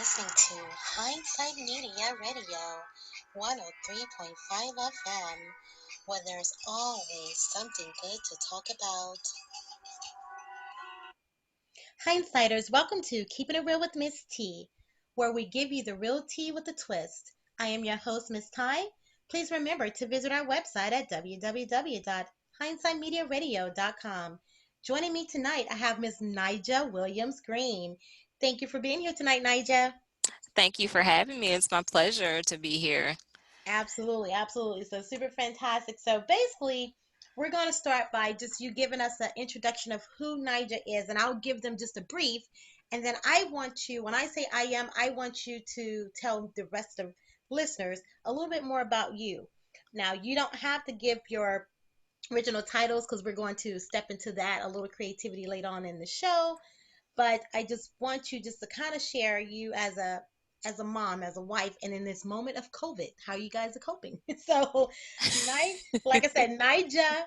listening to Hindsight Media Radio 103.5 FM, where there's always something good to talk about. Hindsighters, welcome to Keeping It Real with Miss T, where we give you the real tea with a twist. I am your host, Miss Ty. Please remember to visit our website at www.hindsightmediaradio.com. Joining me tonight, I have Miss Nija Williams Green. Thank you for being here tonight, Nija. Thank you for having me. It's my pleasure to be here. Absolutely, absolutely. So super fantastic. So basically, we're going to start by just you giving us an introduction of who Nija is, and I'll give them just a brief. And then I want you, when I say I want you to tell the rest of listeners a little bit more about you. Now, you don't have to give your original titles because we're going to step into that a little creativity later on in the show. But I just want you just to kind of share you as a mom, as a wife, and in this moment of COVID, how you guys are coping. So, like I said, Nija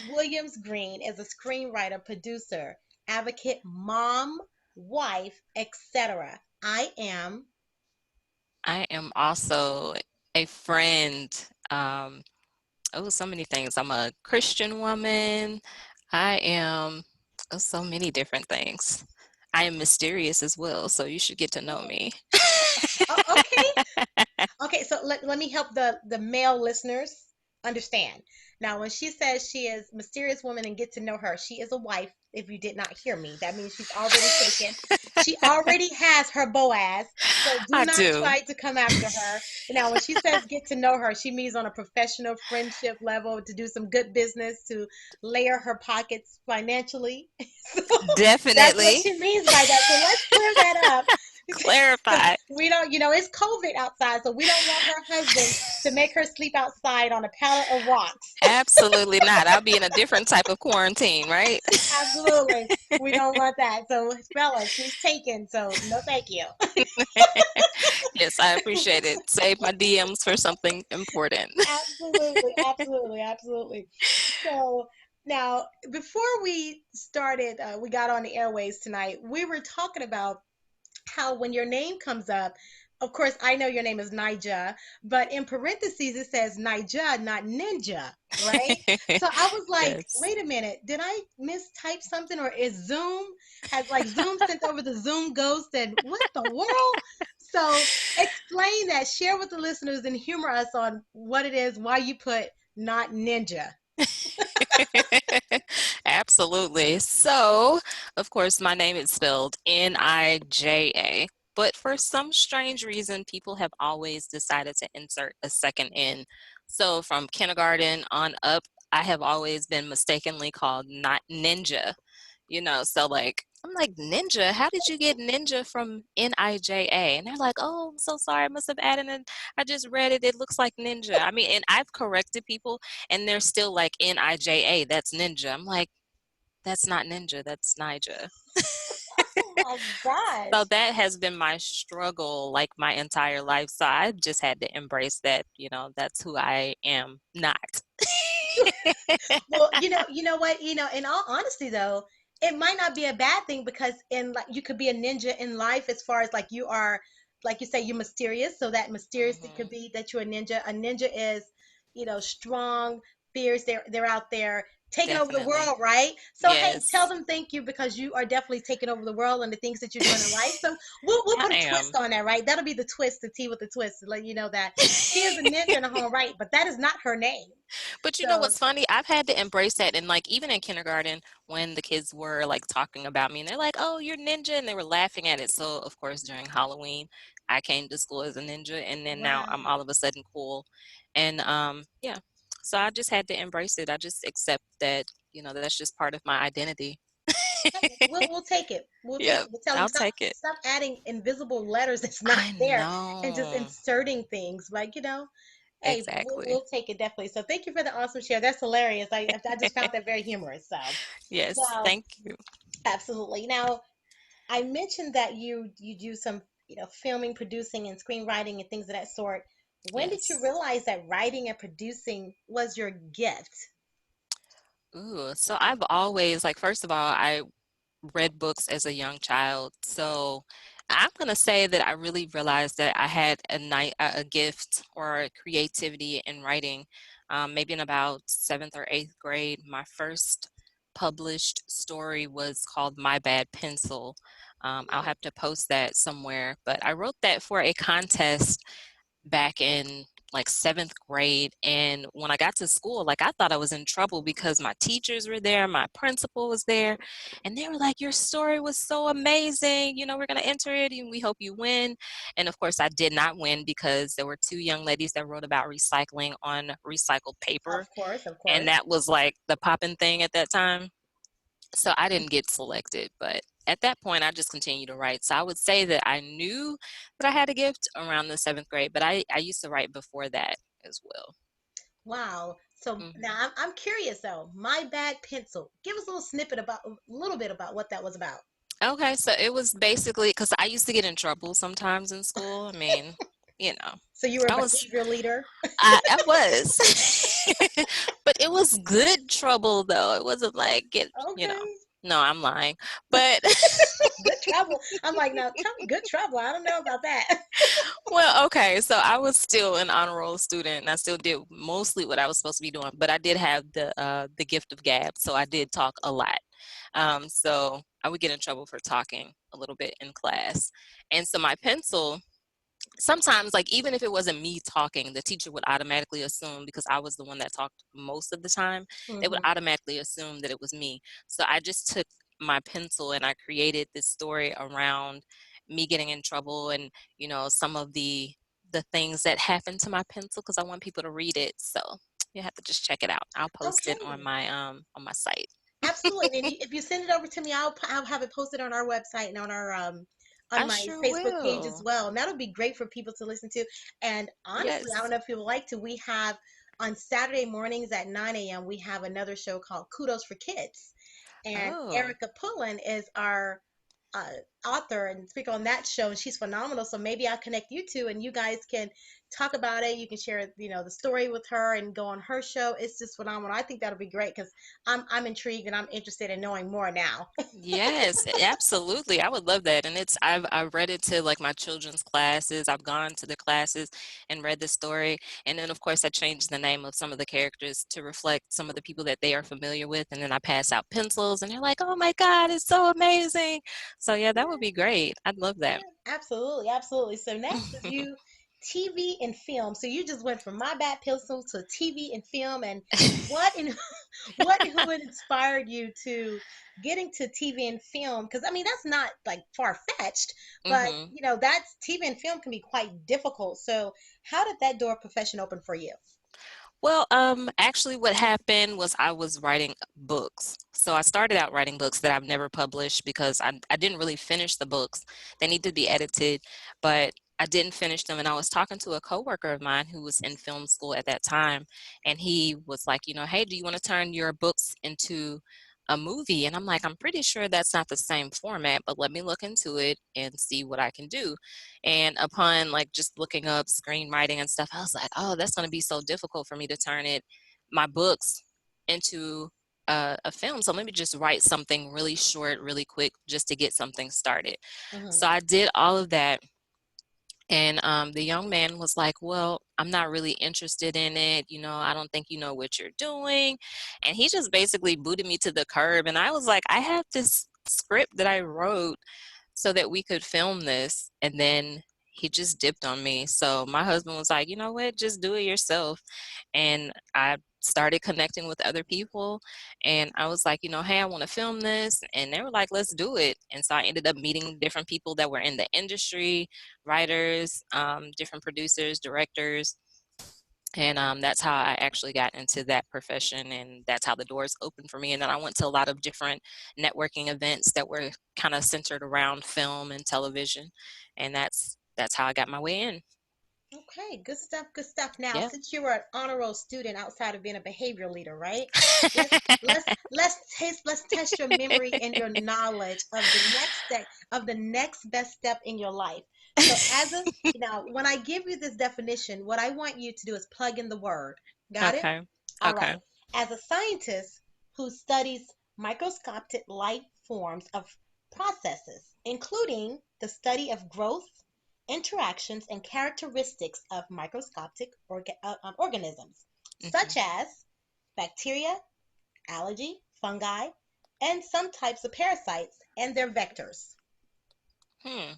Williams Green is a screenwriter, producer, advocate, mom, wife, etc. I am. I am also a friend. Um, so many things. I'm a Christian woman. I am so many different things. I am mysterious as well, so you should get to know Oh, me. okay. Okay, so let me help the male listeners understand. Now, when she says she is mysterious woman and get to know her, she is a wife. If you did not hear me, that means she's already taken. She already has her Boaz. So do I not do. try to come after her. Now, when she says get to know her, she means on a professional friendship level to do some good business, to layer her pockets financially. So that's what Definitely she means by that. So let's clear that up. So clarify. we don't, it's COVID outside, so we don't want her husband to make her sleep outside on a pallet of rocks. Absolutely not. I'll be in a different type of quarantine, right? Absolutely. We don't want that. So, fellas, she's taken. So, no, thank you. Yes, I appreciate it. Save my DMs for something important. Absolutely. Absolutely. Absolutely. So, now, before we started, we got on the airways tonight, we were talking about how when your name comes up, of course, I know your name is Nija, but in parentheses it says Nija, not Ninja, right? So I was like, Yes. wait a minute, did I mistype something, or is Zoom has like Zoom sent over the Zoom ghost and what the world? So explain that, share with the listeners, and humor us on what it is, why you put not ninja. Absolutely. So, of course, my name is spelled Nija, but for some strange reason, people have always decided to insert a second N. So, from kindergarten on up, I have always been mistakenly called not ninja. So like I'm like, ninja, how did you get ninja from Nija? And they're like, oh, I'm so sorry, I must have added it. I just read it, it looks like ninja. I mean, and I've corrected people and they're still like Nija, that's ninja. I'm like, that's not ninja, that's Nija. Oh my So gosh. that has been my struggle like my entire life. So I've just had to embrace that, that's who I am not. Well, you know what, in all honesty though, it might not be a bad thing because in like you could be a ninja in life as far as like you are, like you say, you're mysterious. So that mysterious it could Hmm. be that you're a ninja. A ninja is, strong, fierce. They're out there taking over the Definitely. world, right? So hey, tell Yes, them thank you because you are definitely taking over the world and the things that you're doing in life. So we'll I put a twist am. on that, right? That'll be the twist, the tea with the twist, to let you know that she is a ninja in her own right, but that is not her name. But you know So what's funny? I've had to embrace that. And like even in kindergarten, when the kids were like talking about me and they're like, oh, you're ninja. And they were laughing at it. So, of course, during Halloween, I came to school as a ninja. And then now I'm wow. all of a sudden cool. And yeah. So I just had to embrace it. I just accept that, that's just part of my identity. Hey, we'll take it. We'll take Yep. it. We'll tell them I'll stop take it. adding invisible letters that's not I there and just know. inserting things like Hey, Exactly. we'll take it definitely. So thank you for the awesome share. That's hilarious. I just found that very humorous. So Yes. now, Thank you. absolutely. Now I mentioned that you do some filming, producing, and screenwriting and things of that sort. When did you Yes. realize that writing and producing was your gift? Ooh, so I've always like first of all, I read books as a young child. So I'm gonna say that I really realized that I had a gift or a creativity in writing, maybe in about seventh or eighth grade. My first published story was called My Bad Pencil. I'll Oh, have to post that somewhere, but I wrote that for a contest back in like seventh grade. And when I got to school, like I thought I was in trouble because my teachers were there, my principal was there, and they were like, "Your story was so amazing. You know, we're going to enter it and we hope you win." And of course, I did not win because there were two young ladies that wrote about recycling on recycled paper. of course, of And course. that was like the popping thing at that time. So I didn't get selected, but at that point, I just continued to write. So I would say that I knew that I had a gift around the seventh grade, but I used to write before that as well. Wow. So now hmm I'm curious though. My bad pencil. Give us a little snippet about a little bit about what that was about. Okay, so it was basically because I used to get in trouble sometimes in school. I mean, you know, So you were a I was, behavior leader. I was, but it was good trouble though. It wasn't like Okay. no, I'm lying, but Good trouble. I'm like, now tell me good trouble. I don't know about that. Well, okay, so I was still an honor roll student, and I still did mostly what I was supposed to be doing, but I did have the gift of gab, so I did talk a lot. So I would get in trouble for talking a little bit in class, and so my pencil sometimes, like, even if it wasn't me talking, the teacher would automatically assume, because I was the one that talked most of the time, they would Hmm. automatically assume that it was me. So I just took my pencil and I created this story around me getting in trouble and, some of the things that happened to my pencil because I want people to read it. So you have to just check it out. I'll post it Okay. on my site. Absolutely. And if you send it over to me, I'll have it posted on our website and on I my sure Facebook page as will. well. And that'll be great for people to listen to. And honestly, I don't Yes. know if you would like to. We have on Saturday mornings at 9 a.m. we have another show called Kudos for Kids. And Oh. Erica Pullen is our uh, author and speaker on that show, and she's phenomenal. So maybe I'll connect you two, and you guys can talk about it. You can share, the story with her and go on her show. It's just phenomenal. I think that'll be great because I'm intrigued and I'm interested in knowing more now. Yes, absolutely. I would love that. And I've read it to like my children's classes. I've gone to the classes and read the story. And then of course I changed the name of some of the characters to reflect some of the people that they are familiar with. And then I pass out pencils and they're like, "Oh my God, it's so amazing." So yeah, that would be great. I'd love that. Yeah, absolutely, absolutely. So next is you, TV and film. So you just went from My Bad Pencil to TV and film, and what in what and who had inspired you to getting to TV and film? Because I mean, that's not like far fetched, but hmm that's TV and film can be quite difficult. So how did that door profession open for you? Well, actually what happened was I was writing books. So I started out writing books that I've never published because I didn't really finish the books. They need to be edited, but I didn't finish them. And I was talking to a coworker of mine who was in film school at that time, and he was like, "Hey, do you want to turn your books into a movie?" And I'm like, "I'm pretty sure that's not the same format, but let me look into it and see what I can do." And upon like just looking up screenwriting and stuff, I was like, "Oh, that's going to be so difficult for me to turn my books into a film. So let me just write something really short, really quick, just to get something started." Hmm. So I did all of that. And the young man was like, "Well, I'm not really interested in it. I don't think you know what you're doing." And he just basically booted me to the curb. And I was like, "I have this script that I wrote so that we could film this." And then he just dipped on me. So my husband was like, "You know what? Just do it yourself." And I started connecting with other people. And I was like, "Hey, I want to film this." And they were like, "Let's do it." And so I ended up meeting different people that were in the industry, writers, different producers, directors. And that's how I actually got into that profession, and that's how the doors opened for me. And then I went to a lot of different networking events that were kind of centered around film and television, and that's how I got my way in. Okay, good stuff, good stuff. Now, Yeah. since you were an honor roll student outside of being a behavior leader, right? Let's test your memory and your knowledge of the next best step in your life. So when I give you this definition, what I want you to do is plug in the word. Got it? Okay. All Okay. right. As a scientist who studies microscopic light forms of processes, including the the study of growth, interactions, and characteristics of microscopic organisms, such Hmm. as bacteria, algae, fungi, and some types of parasites and their vectors. Hmm.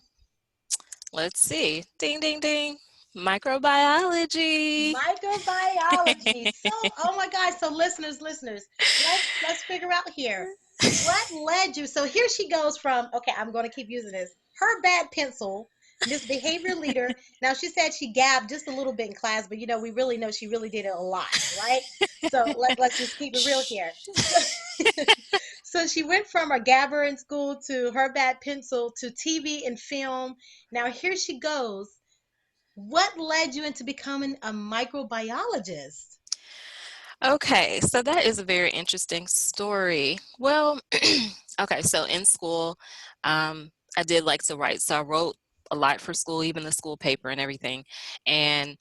Let's see. Ding, ding, ding. Microbiology. Microbiology. So, oh my gosh. So, listeners, let's figure out here. What led you? So here she goes from, okay, I'm going to keep using this. Her bad pencil, Miss Behavior Leader. Now she said she gabbed just a little bit in class, but we really know she really did it a lot, right? So let's just keep it real Shh. here. So, so she went from a gabber in school to her bad pencil to TV and film. Now here she goes. What led you into becoming a microbiologist? Okay, so that is a very interesting story. Well, okay, so in school, I did like to write. So I wrote a lot for school, even the school paper and everything. And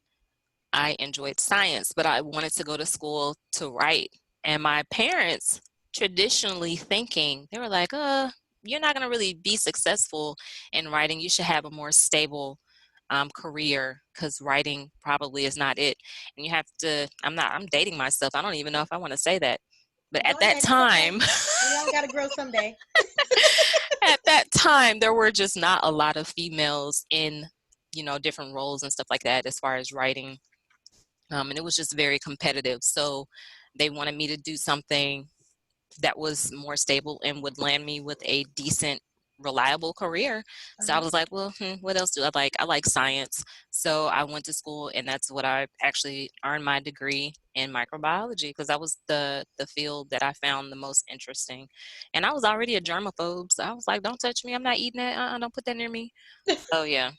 I enjoyed science, but I wanted to go to school to write. And my parents, traditionally thinking, they were like, you're not going to really be successful in writing. You should have a more stable career because writing probably is not it. And you have to, I'm dating myself. I don't even know if I want to say that. But Go at that ahead, it's okay. time, We all got to grow someday. at that time, there were just not a lot of females in, different roles and stuff like that as far as writing, and it was just very competitive. So they wanted me to do something that was more stable and would land me with a decent, reliable career. So I Uh-huh. was like, well, what else do I like? I like science. So I went to school, and that's what I actually earned my degree in microbiology because that was the field that I found the most interesting. And I was already a germaphobe, so I was like, don't touch me. I'm not eating that. Don't put that near me. So yeah.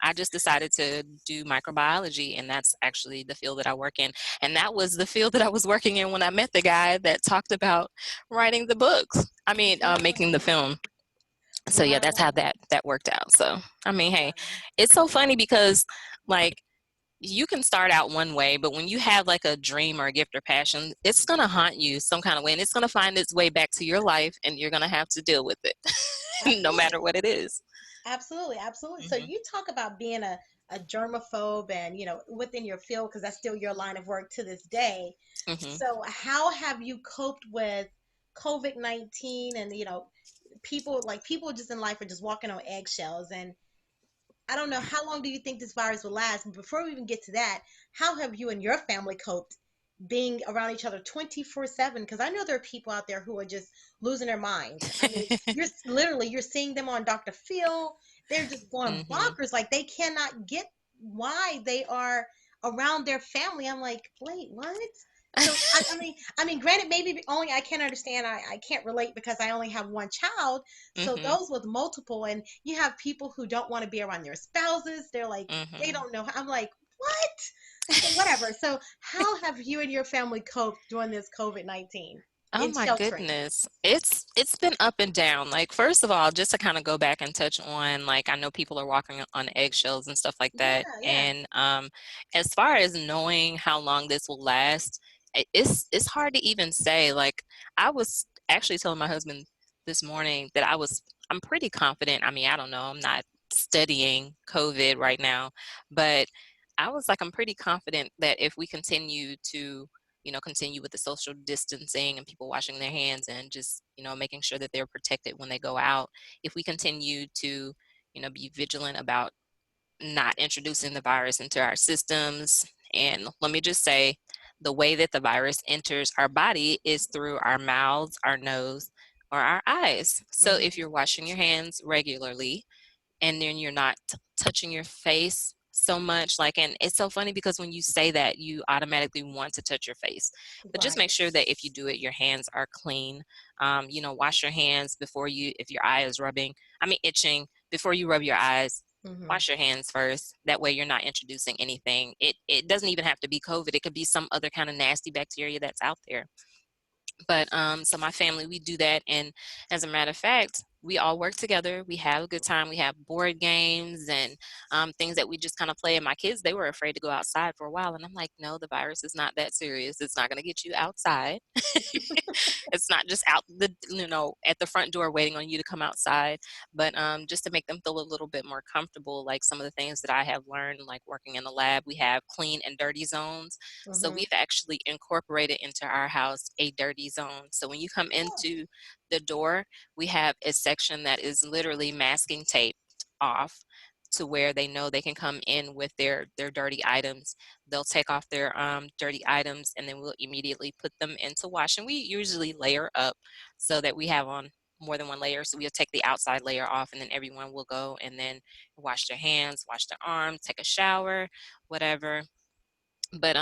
I just decided to do microbiology, and that's actually the field that I work in. And that was the field that I was working in when I met the guy that talked about writing the books. I mean, making the Wow. film. So yeah, that's how Wow. that worked out. So I mean, hey, Wow. it's so funny because like you can start out one way, but when you have like a dream or a gift or passion, it's gonna haunt you some kind of way, and it's gonna find its way back to your life, and you're gonna have to deal with it, no matter Absolutely. what it is. Absolutely. Absolutely. So Hmm. you talk about being a germaphobe and, within your field, because that's still your line of work to this day. Hmm. So how have you coped with COVID-19 and, people just in life are just walking on eggshells and I don't know how long do you think this virus will last? But before we even get to that, how have you and your family coped being around each other 24/7? Because I know there are people out there who are just losing their minds. I mean, you're seeing them on Dr. Phil. They're just going Hmm. bonkers. Like they cannot get why they are around their family. I'm like, wait, what? So I mean, granted, maybe only I can't understand. I can't relate because I only have one child. So Hmm. those with multiple, and you have people who don't want to be around their spouses. They're like, they Hmm. don't know. I'm like, what? So whatever. So how have you and your family coped during this COVID-19 Oh in my sheltering? goodness. It's been up and down. Like first of all, just to kind of go back and touch on like I know people are walking on eggshells and stuff like Yeah, that. yeah. And as far as knowing how long this will last, it's hard to even say. Like I was actually telling my husband this morning that I'm pretty confident. I mean, I don't know. I'm not studying COVID right now, but I was like I'm pretty confident that if we continue to continue with the social distancing and people washing their hands and just, making sure that they're protected when they go out. If we continue to, be vigilant about not introducing the virus into our systems. And let me just say, the way that the virus enters our body is through our mouths, our nose, or our eyes. So if Hmm. you're washing your hands regularly, and then you're not touching your face so much and it's so funny because when you say that you automatically want to touch your face, but just make Right. sure that if you do it your hands are clean. Wash your hands before you, if your eye is itching, before you rub your eyes, Hmm. wash your hands first. That way you're not introducing anything. It doesn't even have to be COVID. It could be some other kind of nasty bacteria that's out there. But so my family, we do that. And as a matter of fact, we all work together. We have a good time. We have board games and things that we just kind of play. And my kids, they were afraid to go outside for a while. And I'm like, no, the virus is not that serious. It's not going to get you outside. It's not just out at the front door waiting on you to come outside, but just to make them feel a little bit more comfortable. Like some of the things that I have learned, like working in the lab, we have clean and dirty zones. So Mm-hmm. we've actually incorporated into our house a dirty zone. So when you come Oh. into the door, we have a section that is literally masking tape off to where they know they can come in with their dirty items. They'll take off their dirty items, and then we'll immediately put them into wash. And we usually layer up so that we have on more than one layer. So we'll take the outside layer off, and then everyone will go and then wash their hands, wash their arms, take a shower, whatever. But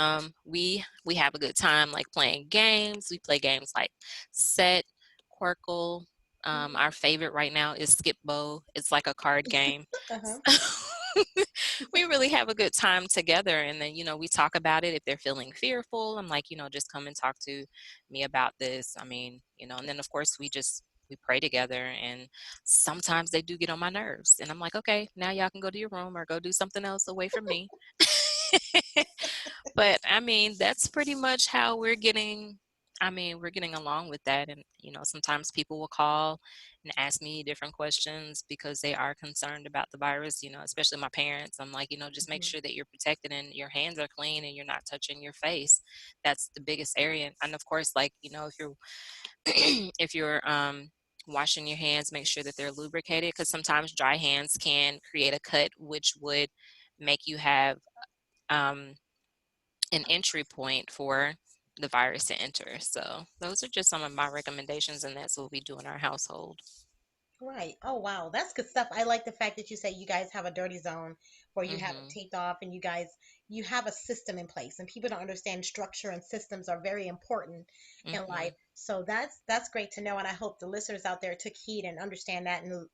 we have a good time, like playing games. We play games like Set, Quirkle. Our favorite right now is Skip Bo. It's like a card game. Uh-huh. We really have a good time together, and then we talk about it. If they're feeling fearful, I'm like, just come and talk to me about this. I mean, and then of course we pray together, and sometimes they do get on my nerves, and I'm like, okay, now y'all can go to your room or go do something else away from me. But I mean, that's pretty much how we're getting along with that. And, sometimes people will call and ask me different questions because they are concerned about the virus, especially my parents. I'm like, just make Mm-hmm. sure that you're protected and your hands are clean and you're not touching your face. That's the biggest area. And of course, like, if you're, if you're, washing your hands, make sure that they're lubricated, because sometimes dry hands can create a cut, which would make you have, um, an entry point for the virus to enter. So those are just some of my recommendations, and that's what we do in our household. Right. Oh, wow. That's good stuff. I like the fact that you say you guys have a dirty zone where you have it Mhm. taped off and you have a system in place, and people don't understand structure and systems are very important in life. Mhm. So that's great to know. And I hope the listeners out there took heed and understand that and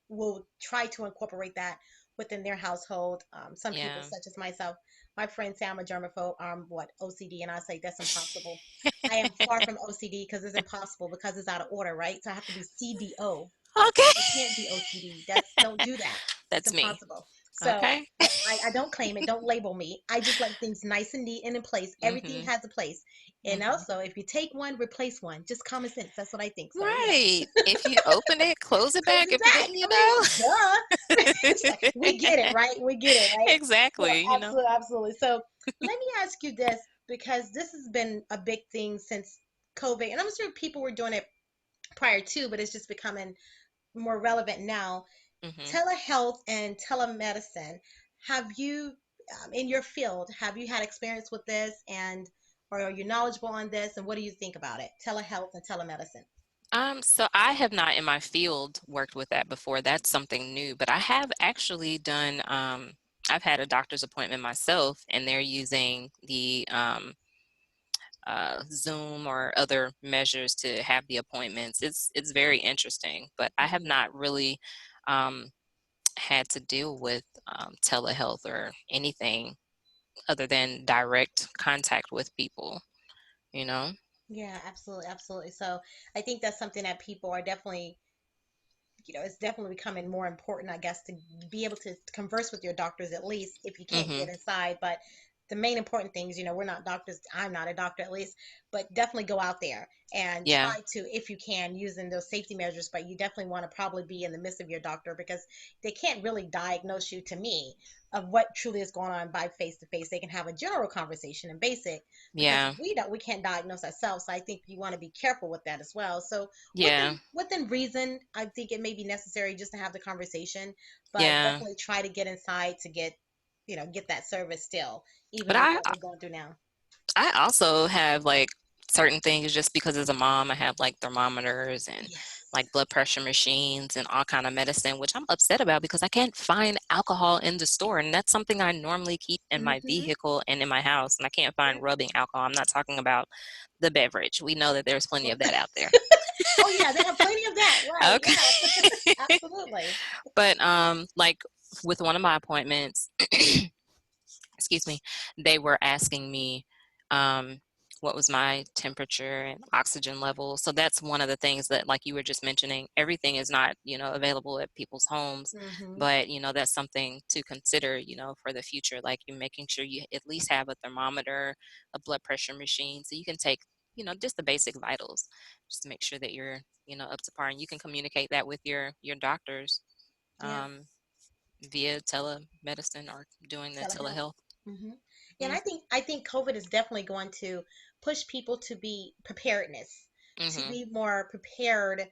will try to incorporate that within their household. Some people Yeah. such as myself, my friends say I'm a germaphobe, what OCD, and I say that's impossible. I am far from OCD because it's impossible because it's out of order, right? So I have to be CBO. Okay. I can't be OCD. That's don't do that. It's That's me. impossible. So, Okay. but I don't claim it. Don't label me. I just like things nice and neat and in place. Everything Mhm. has a place. And Mhm. also, if you take one, replace one. Just common sense. That's what I think. So, Right. If you open it, close it close back. it If you back. didn't, I mean, duh. It's like we get it, right? We get it, right? So, Exactly. absolutely, absolutely. So, let me ask you this because this has been a big thing since COVID, and I'm sure people were doing it prior to, but it's just becoming more relevant now. Mhm. Telehealth and telemedicine. Have you, in your field, have you had experience with this, and or are you knowledgeable on this, and what do you think about it? Telehealth and telemedicine. So I have not in my field worked with that before. That's something new, but I have actually done, I've had a doctor's appointment myself, and they're using the Zoom or other measures to have the appointments. It's very interesting, but I have Hmm. not really um, had to deal with telehealth or anything other than direct contact with people, you know? Yeah, absolutely, absolutely. So I think that's something that people are definitely, it's definitely becoming more important, I guess, to be able to converse with your doctors at least if you can't Hmm. get inside. But the main important things, we're not doctors. I'm not a doctor at least, but definitely go out there and Yeah, try to, if you can, using those safety measures. But you definitely want to probably be in the midst of your doctor because they can't really diagnose you to me of what truly is going on by face to face. They can have a general conversation and basic because yeah, we can't diagnose ourselves. So I think you want to be careful with that as well. So yeah, within reason, I think it may be necessary just to have the conversation, but yeah. definitely try to get inside to get that service still, even But with I what we're going through now. I also have like certain things just because as a mom, I have like thermometers and Yes. like blood pressure machines and all kind of medicine, which I'm upset about because I can't find alcohol in the store. And that's something I normally keep in my Mm-hmm. vehicle and in my house. And I can't find Right. rubbing alcohol. I'm not talking about the beverage. We know that there's plenty of that out there. Oh yeah, they have plenty of that. Right. Okay. Yes. Absolutely. But like with one of my appointments, excuse me, they were asking me, um, what was my temperature and oxygen level. So that's one of the things that, like you were just mentioning, everything is not, available at people's homes, Hmm. but, that's something to consider, for the future. Like you making sure you at least have a thermometer, a blood pressure machine, so you can take, just the basic vitals, just to make sure that you're, up to par, and you can communicate that with your doctors. Yeah. Um, via telemedicine or doing the Telehealth. telehealth. Hmm. And Mm, I think COVID is definitely going to push people to be preparedness, to mhm. be more prepared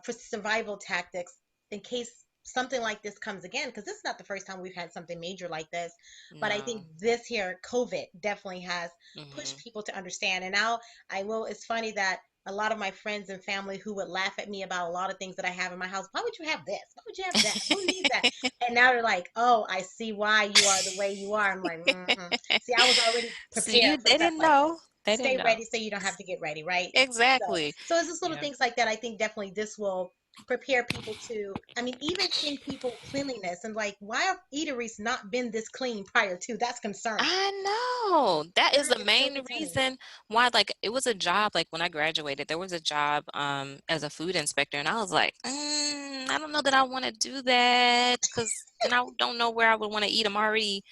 for survival tactics in case something like this comes again. Because this is not the first time we've had something major like this, but I think No. this here COVID definitely has pushed Mhm. people to understand. And now I will. It's funny that a lot of my friends and family who would laugh at me about a lot of things that I have in my house. Why would you have this? Why would you have that? Who needs that? And now they're like, "Oh, I see why you are the way you are." I'm like, mm-hmm. See, I was already See, prepared for they stuff didn't like this. know. They didn't Stay know. ready so you don't have to get ready, right? So, Exactly. so it's just little Yeah. things like that. I think definitely this will prepare people to. I mean, even in people cleanliness and like, why have eateries not been this clean prior to? That's concerning. I know. That is That the is so main concerning. reason why, like, it was a job, like, when I graduated, there was a job as a food inspector, and I was like, I don't know that I want to do that, because then I don't know where I would want to eat. I'm already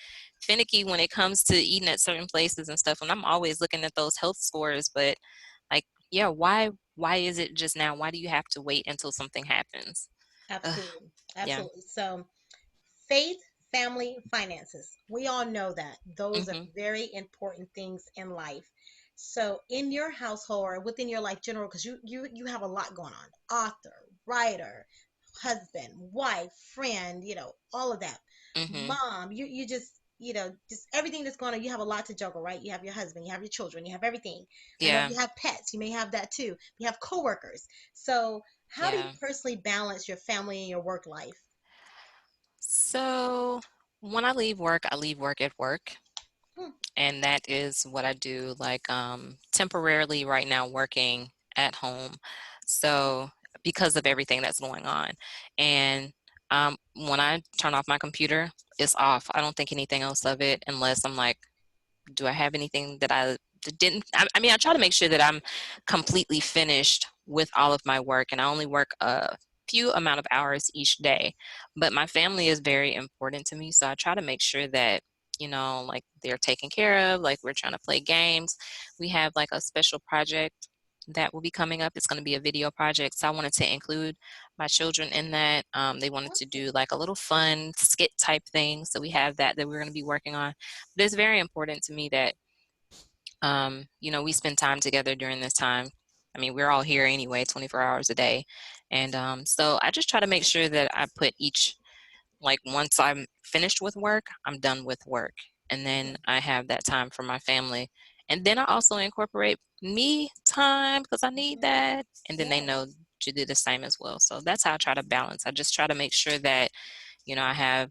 finicky when it comes to eating at certain places and stuff, and I'm always looking at those health scores, but like, yeah, why is it just now? Why do you have to wait until something happens? Ugh, Absolutely, yeah. absolutely. So faith, family, finances. We all know that. Those are Mhm. very important things in life. So in your household or within your life general, because you have a lot going on. Author, writer, husband, wife, friend, all of that. Mhm. Mom, you just just everything that's going on, you have a lot to juggle, right? You have your husband, you have your children, you have everything. I know Yeah. you have pets, you may have that too. You have coworkers. So how do you Yeah. personally balance your family and your work life? So when I leave work at work, Hmm. and that is what I do, like temporarily right now working at home. So because of everything that's going on. And when I turn off my computer, it's off. I don't think anything else of it unless I'm like, do I have anything that I didn't? I mean, I try to make sure that I'm completely finished with all of my work, and I only work a few amount of hours each day. But my family is very important to me, so I try to make sure that, like they're taken care of. Like we're trying to play games. We have like a special project that will be coming up. It's going to be a video project, so I wanted to include my children in that. They wanted to Awesome. do like a little fun skit type thing, so we have that we're going to be working on. But it's very important to me that, we spend time together during this time. I mean, we're all here anyway, 24 hours a day. And so I just try to make sure that I put each, like, once I'm finished with work, I'm done with work. And Yeah. then I have that time for my family. And then I also incorporate me time because I need Hmm. that. And then they know Yes. to do the same as well. So that's how I try to balance. I just try to make sure that, I have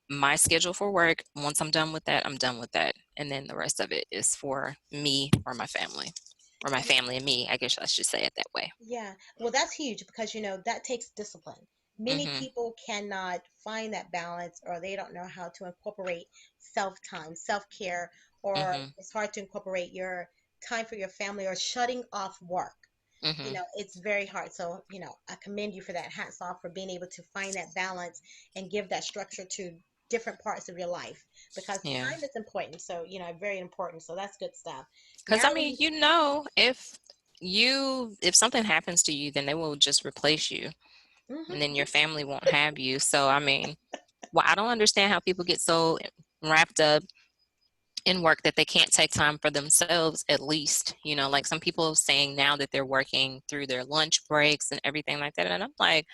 my schedule for work. Once I'm done with that, I'm done with that. And then the rest of it is for me or my family, or my family and me. I guess I should say it that way. Yeah, well, that's huge because that takes discipline. Many Mhm. people cannot find that balance or they don't know how to incorporate self-time, self-care, or Mhm. it's hard to incorporate your time for your family or shutting off work. Mhm. It's very hard. So, I commend you for that. Hats off for being able to find that balance and give that structure to different parts of your life because Yeah. time is important. So, very important. So that's good stuff. Cuz Now I let mean, me, if something happens to you, then they will just replace you, and then hmm your family won't have you. So I mean, well, I don't understand how people get so wrapped up in work that they can't take time for themselves, at least. Like some people saying now that they're working through their lunch breaks and everything like that, and I'm like,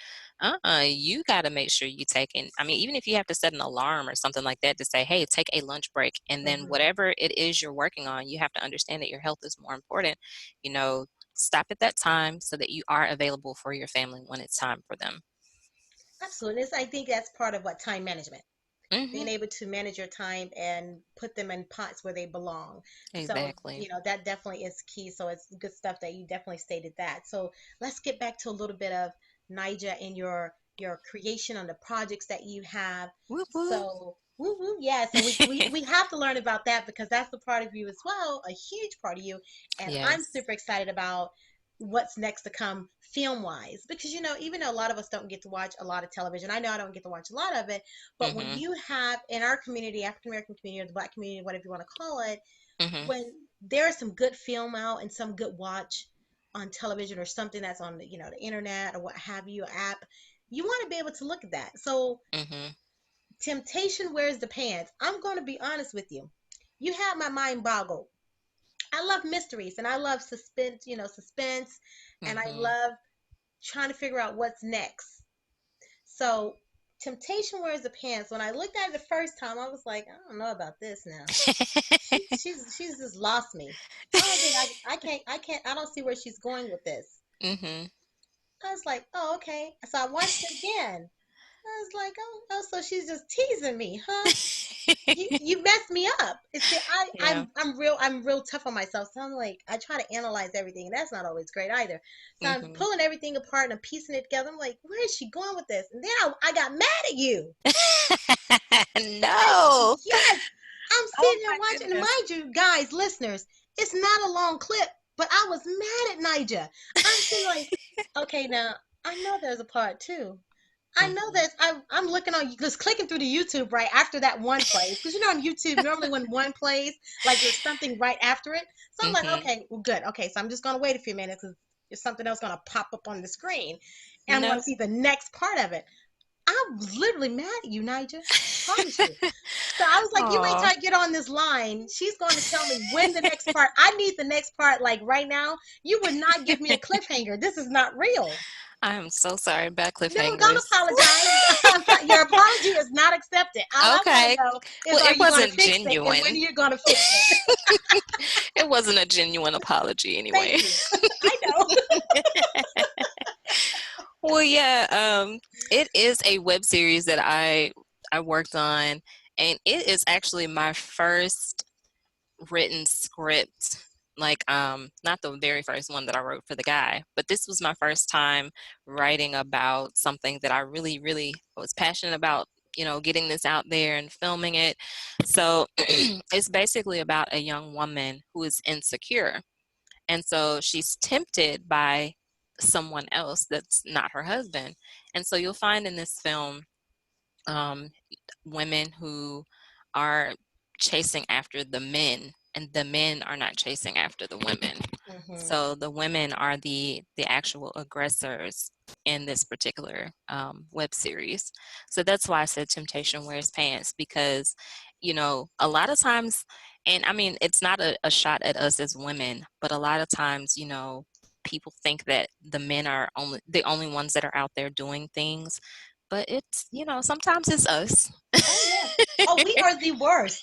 you got to make sure you take in. I mean, even if you have to set an alarm or something like that to say, hey, take a lunch break, and then hmm whatever it is you're working on, you have to understand that your health is more important. you know Stop at that time so that you are available for your family when it's time for them. Absolutely. I think that's part of what time management, being Hmm. able to manage your time and put them in pots where they belong. So, Exactly. that definitely is key. So it's good stuff that you definitely stated that. So let's get back to a little bit of Nija and your creation on the projects that you have. Whoop whoop. So Woo woo, yeah. So we have to learn about that because that's the part of you as well, a huge part of you. And I'm Yes. super excited about what's next to come film wise because even though a lot of us don't get to watch a lot of television, I know I don't get to watch a lot of it, but when Mhm. you have in our community, African American community or the Black community, whatever you want to call it, Mhm. when there's some good film out and some good watch on television or something that's on the internet or what have you, app, you want to be able to look at that. So Mhm. temptation wears the pants. I'm going to be honest with you. You have my mind boggled. I love mysteries and I love suspense, and I Mhm. love trying to figure out what's next. So, temptation wears the pants. When I looked at it the first time, I was like, I don't know about this now. She's just lost me. I don't think I don't see where she's going with this. Mhm. I was like, oh, okay. So I watched it again. I was like, oh, so she's just teasing me, huh? You messed me up. See, Yeah. I'm real tough on myself. So I'm like, I try to analyze everything, and that's not always great either. So I'm Mhm. pulling everything apart and I'm piecing it together. I'm like, where is she going with this? And then I got mad at you. No. Yes, I'm Oh sitting here my watching, and goodness. mind you, guys, listeners, it's not a long clip, but I was mad at Nija. I'm sitting like, okay, now I know there's a part two. I know Mhm. that I'm looking on just clicking through the YouTube right after that one plays because on YouTube normally when one plays like there's something right after it. So I'm like, Mhm. okay, well, good. Okay, so I'm just gonna wait a few minutes because there's something else gonna pop up on the screen, and I'm No. gonna see the next part of it. I was literally mad at you, Nigel. Promise you. So I was like, you wait till Oh, I get on this line. She's going to tell me when the next part. I need the next part like right now. You would not give me a cliffhanger. This is not real. I am so sorry about No, don't cliffhangers. apologize. Your apology is not accepted. All I want Okay. to know is Well, are it you going to wasn't fix it and when genuine. you're going to fix it? It wasn't a genuine apology Thank anyway. you. I know. Well, yeah, it is a web series that I worked on, and it is actually my first written script. Like, not the very first one that I wrote for the guy, but this was my first time writing about something that I really, really was passionate about, getting this out there and filming it. So it's basically about a young woman who is insecure. And so she's tempted by someone else that's not her husband. And so you'll find in this film um, women who are chasing after the men, and the men are not chasing after the women. Hmm. So the women are the actual aggressors in this particular web series. So that's why I said temptation wears pants, because a lot of times, and I mean it's not a shot at us as women, but a lot of times people think that the men are only the only ones that are out there doing things, but it's sometimes it's us. Oh yeah. Oh, we are the worst.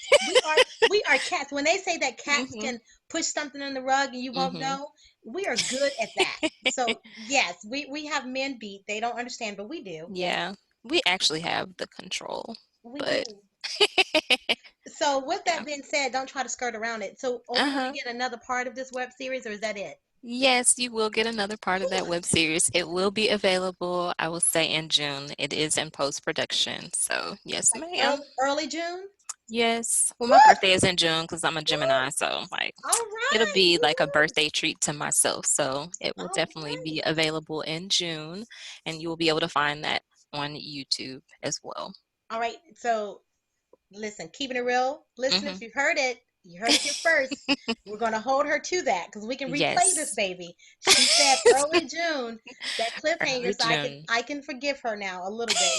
We are cats. When they say that cats Mhm. can push something on the rug and you won't Mhm. know, we are good at that. So yes, we have men beat. They don't understand, but we do. Yes, Yeah, we actually have the control, we but do. So with yeah. that being said, don't try to skirt around it. So are we going Uh-huh. to get another part of this web series, or is that it? Yes, you will get another part of that web series. It will be available, I will say, in June. It is in post-production. So, yes, Like ma'am. early June? Yes. Well, my Woo! birthday is in June because I'm a Woo! Gemini, so like All it'll right. be like a Woo! birthday treat to myself. So, it will All definitely right. be available in June, and you will be able to find that on YouTube as well. All right. So listen, keeping it real, listeners, Hmm. you heard it. You heard it here first. We're going to hold her to that because we can replay this Yes. baby. She said early June, that cliffhanger, Early so I can June. I can forgive her now a little bit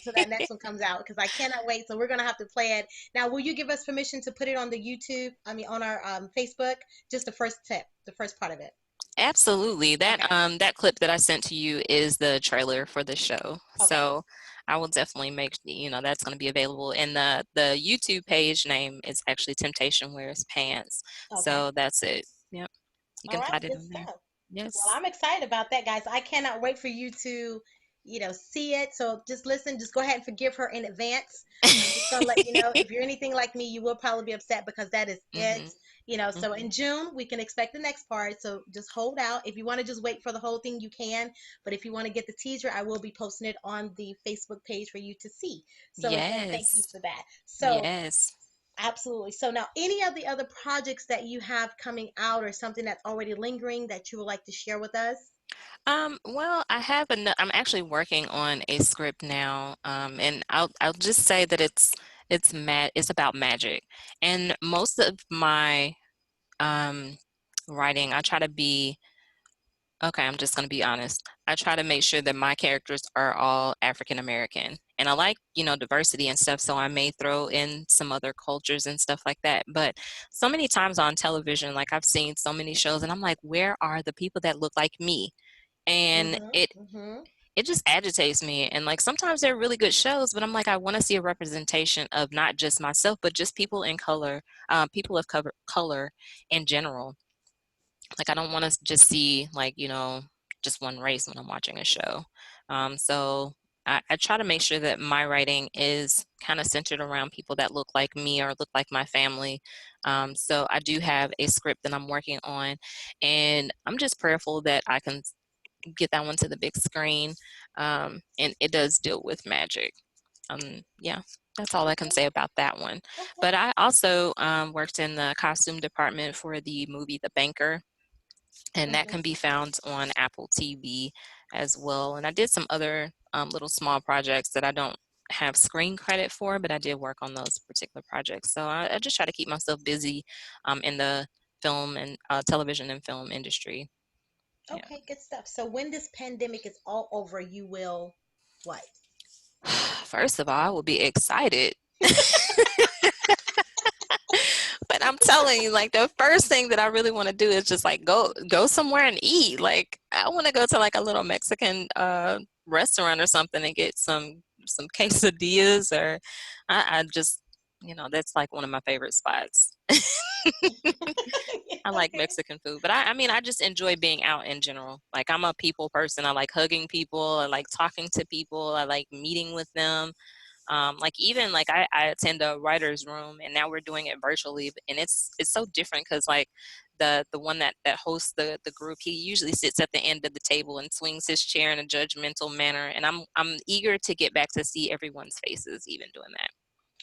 so that next one comes out because I cannot wait. So we're gonna have to play it now. Will you give us permission to put it on the YouTube? I mean, on our Facebook, just the first tip, the first part of it. Absolutely. That Okay. that clip that I sent to you is the trailer for the show. Okay. So I will definitely that's going to be available. And the YouTube page name is actually Temptation Wears Pants. Okay. So that's it. Yep. You All can right. find it Good on there. stuff. Well, Yes. I'm excited about that, guys. I cannot wait for you to, see it. So just listen, just go ahead and forgive her in advance. I'm just gonna let you know if you're anything like me, you will probably be upset because that is it. Hmm. So in Mhm. June we can expect the next part. So just hold out. If you want to just wait for the whole thing, you can. But if you want to get the teaser, I will be posting it on the Facebook page for you to see. So again, thank you Yes. for that. So Yes. absolutely. So now, any of the other projects that you have coming out or something that's already lingering that you would like to share with us? Well, I'm actually working on a script now, and I'll just say that it's about magic, and most of my um, writing, I try to be okay. I'm just gonna be honest. I try to make sure that my characters are all African American, and I like diversity and stuff, so I may throw in some other cultures and stuff like that. But so many times on television, like I've seen so many shows, and I'm like, where are the people that look like me? And Mm-hmm. Mm-hmm. it just agitates me. And like sometimes they're really good shows, but I'm like, I want to see a representation of not just myself, but just people in color, people of color in general. Like I don't want to just see like, just one race when I'm watching a show. So I try to make sure that my writing is kind of centered around people that look like me or look like my family. So I do have a script that I'm working on, and I'm just prayerful that I can get that one to the big screen. And it does deal with magic. Yeah, that's all I can Okay. say about that one. Okay. But I also worked in the costume department for the movie The Banker, and that Mm-hmm. can be found on Apple TV as well. And I did some other little small projects that I don't have screen credit for, but I did work on those particular projects. So I just try to keep myself busy in the film and television and film industry. Yeah. Okay, good stuff. So when this pandemic is all over, you will what? First of all, I will be excited. But I'm telling you, like the first thing that I really want to do is just like go somewhere and eat. Like I want to go to like a little Mexican restaurant or something and get some quesadillas, or I just that's like one of my favorite spots. I like Okay. Mexican food, but I mean I just enjoy being out in general. Like I'm a people person. I like hugging people. I like talking to people. I like meeting with them. Like even like I attend a writer's room, and now we're doing it virtually, and it's so different because like the one that hosts the group, he usually sits at the end of the table and swings his chair in a judgmental manner, and I'm eager to get back to see everyone's faces even doing that.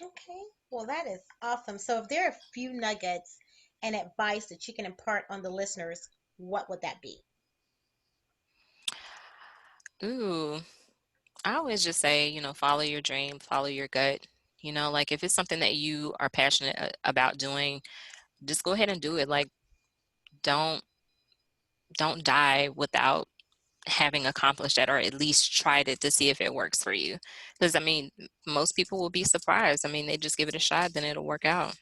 Okay. Well, that is awesome. So if there are a few nuggets and advice that you can impart on the listeners, what would that be? Ooh, I always just say, follow your dream, follow your gut. Like if it's something that you are passionate about doing, just go ahead and do it. Like don't don't die without having accomplished that, or at least tried it to see if it works for you. Because I mean, most people will be surprised. I mean, they just give it a shot, then it'll work out.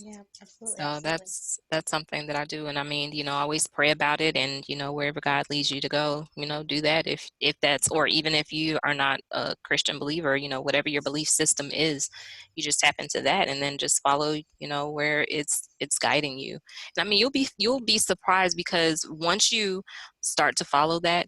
Yeah, absolutely, So absolutely. that's something that I do. And I mean, I always pray about it, and wherever God leads you to go, do that. If that's, or even if you are not a Christian believer, whatever your belief system is, you just tap into that and then just follow, where it's guiding you. And I mean, you'll be surprised, because once you start to follow that,